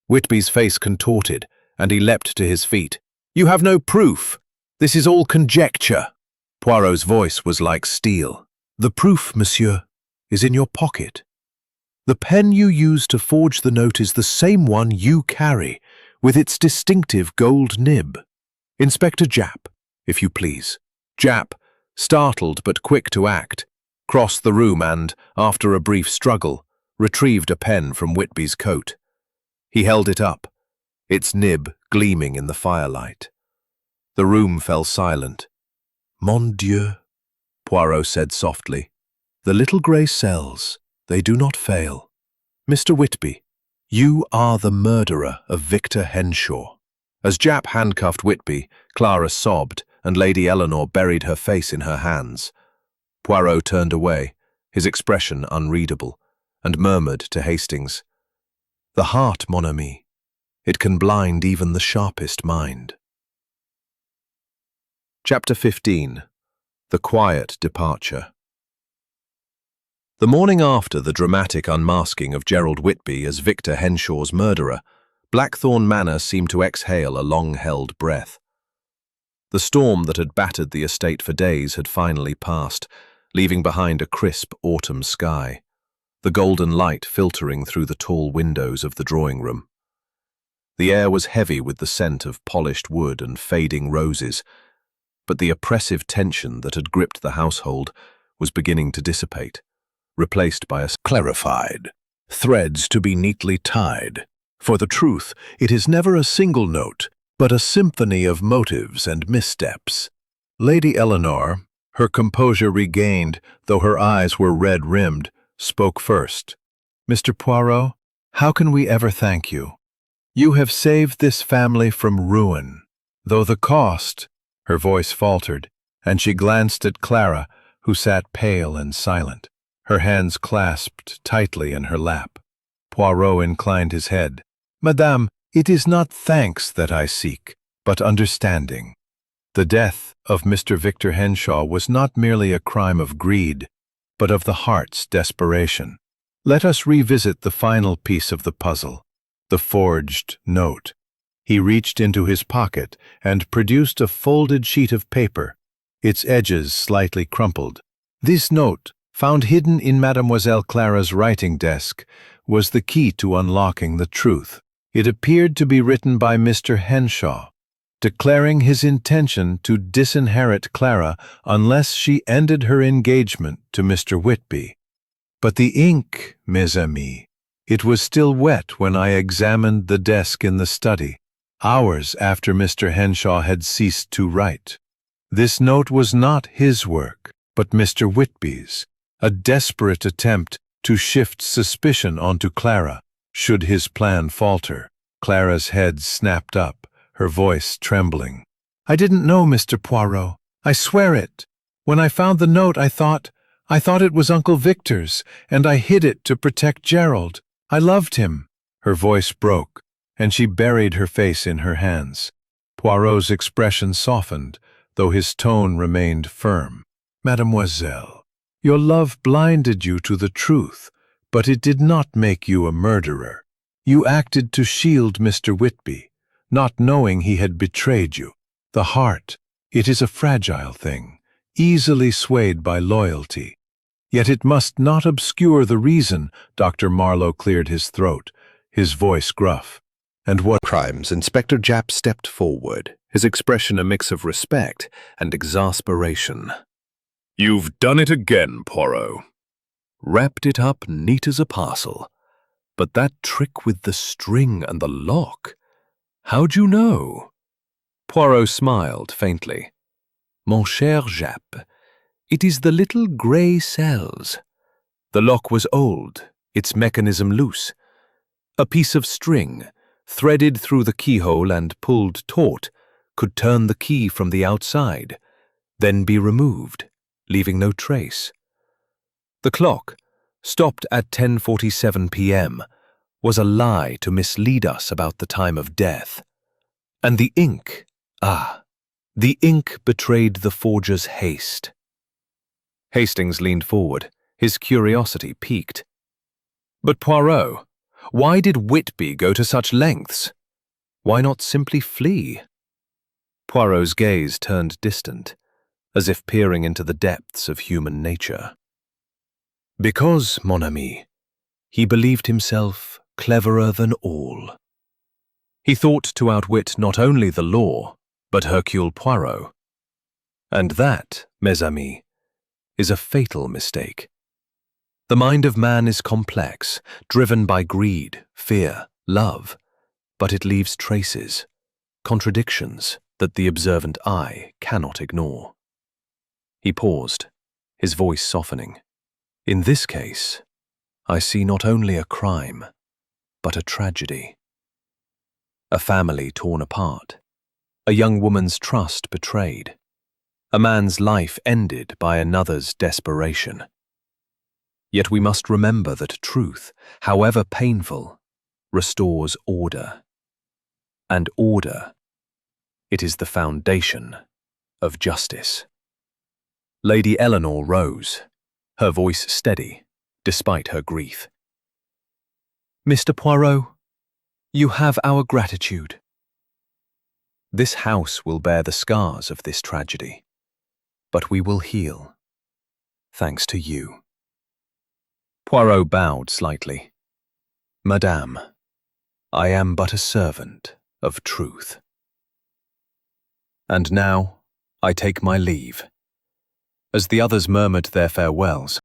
Whitby's face contorted, and he leapt to his feet. You have no proof. This is all conjecture. Poirot's voice was like steel. The proof, monsieur, is in your pocket. The pen you used to forge the note is the same one you carry, with its distinctive gold nib. Inspector Japp, if you please. Japp, startled but quick to act, crossed the room and, after a brief struggle, retrieved a pen from Whitby's coat. He held it up, its nib gleaming in the firelight. The room fell silent. Mon Dieu, Poirot said softly. The little grey cells, they do not fail. Mr. Whitby, you are the murderer of Victor Henshaw. As Japp handcuffed Whitby, Clara sobbed, and Lady Eleanor buried her face in her hands. Poirot turned away, his expression unreadable, and murmured to Hastings, The heart, mon ami, it can blind even the sharpest mind. Chapter 15. The Quiet Departure. The morning after the dramatic unmasking of Gerald Whitby as Victor Henshaw's murderer, Blackthorn Manor seemed to exhale a long-held breath. The storm that had battered the estate for days had finally passed, leaving behind a crisp autumn sky, the golden light filtering through the tall windows of the drawing-room. The air was heavy with the scent of polished wood and fading roses, but the oppressive tension that had gripped the household was beginning to dissipate, replaced by a clarified, threads to be neatly tied. For the truth, it is never a single note, but a symphony of motives and missteps. Lady Eleanor, her composure regained, though her eyes were red-rimmed, spoke first. Mr. Poirot, how can we ever thank you? You have saved this family from ruin, though the cost— Her voice faltered, and she glanced at Clara, who sat pale and silent, her hands clasped tightly in her lap. Poirot inclined his head. Madame, it is not thanks that I seek, but understanding. The death of Mr. Victor Henshaw was not merely a crime of greed, but of the heart's desperation. Let us revisit the final piece of the puzzle, the forged note. He reached into his pocket and produced a folded sheet of paper, its edges slightly crumpled. This note, found hidden in Mademoiselle Clara's writing desk, was the key to unlocking the truth. It appeared to be written by Mr. Henshaw, declaring his intention to disinherit Clara unless she ended her engagement to Mr. Whitby. But the ink, mes amis, it was still wet when I examined the desk in the study, hours after Mr. Henshaw had ceased to write. This note was not his work, but Mr. Whitby's, a desperate attempt to shift suspicion onto Clara, should his plan falter. Clara's head snapped up, her voice trembling. "I didn't know, Mr. Poirot. I swear it. When I found the note, I thought it was Uncle Victor's, and I hid it to protect Gerald. I loved him." Her voice broke, and she buried her face in her hands. Poirot's expression softened, though his tone remained firm. "Mademoiselle, your love blinded you to the truth, but it did not make you a murderer. You acted to shield Mr. Whitby, not knowing he had betrayed you. The heart, it is a fragile thing, easily swayed by loyalty. Yet it must not obscure the reason." Dr. Marlowe cleared his throat, his voice gruff. "And what crimes?" Inspector Japp stepped forward, his expression a mix of respect and exasperation. "You've done it again, Poirot." "Wrapped it up neat as a parcel. But that trick with the string and the lock, how'd you know?" Poirot smiled faintly. "Mon cher Japp, it is the little grey cells. The lock was old, its mechanism loose. A piece of string, threaded through the keyhole and pulled taut, could turn the key from the outside, then be removed, leaving no trace. The clock, stopped at 10:47 p.m., was a lie to mislead us about the time of death. And the ink, the ink betrayed the forger's haste." Hastings leaned forward, his curiosity piqued. "But Poirot, why did Whitby go to such lengths? Why not simply flee?" Poirot's gaze turned distant, as if peering into the depths of human nature. "Because, mon ami, he believed himself cleverer than all. He thought to outwit not only the law, but Hercule Poirot. And that, mes amis, is a fatal mistake. The mind of man is complex, driven by greed, fear, love, but it leaves traces, contradictions that the observant eye cannot ignore." He paused, his voice softening. "In this case, I see not only a crime, but a tragedy. A family torn apart, a young woman's trust betrayed, a man's life ended by another's desperation. Yet we must remember that truth, however painful, restores order. And order, it is the foundation of justice." Lady Eleanor rose, her voice steady, despite her grief. "Mr. Poirot, you have our gratitude. This house will bear the scars of this tragedy, but we will heal, thanks to you." Poirot bowed slightly. "Madame, I am but a servant of truth. And now I take my leave." As the others murmured their farewells,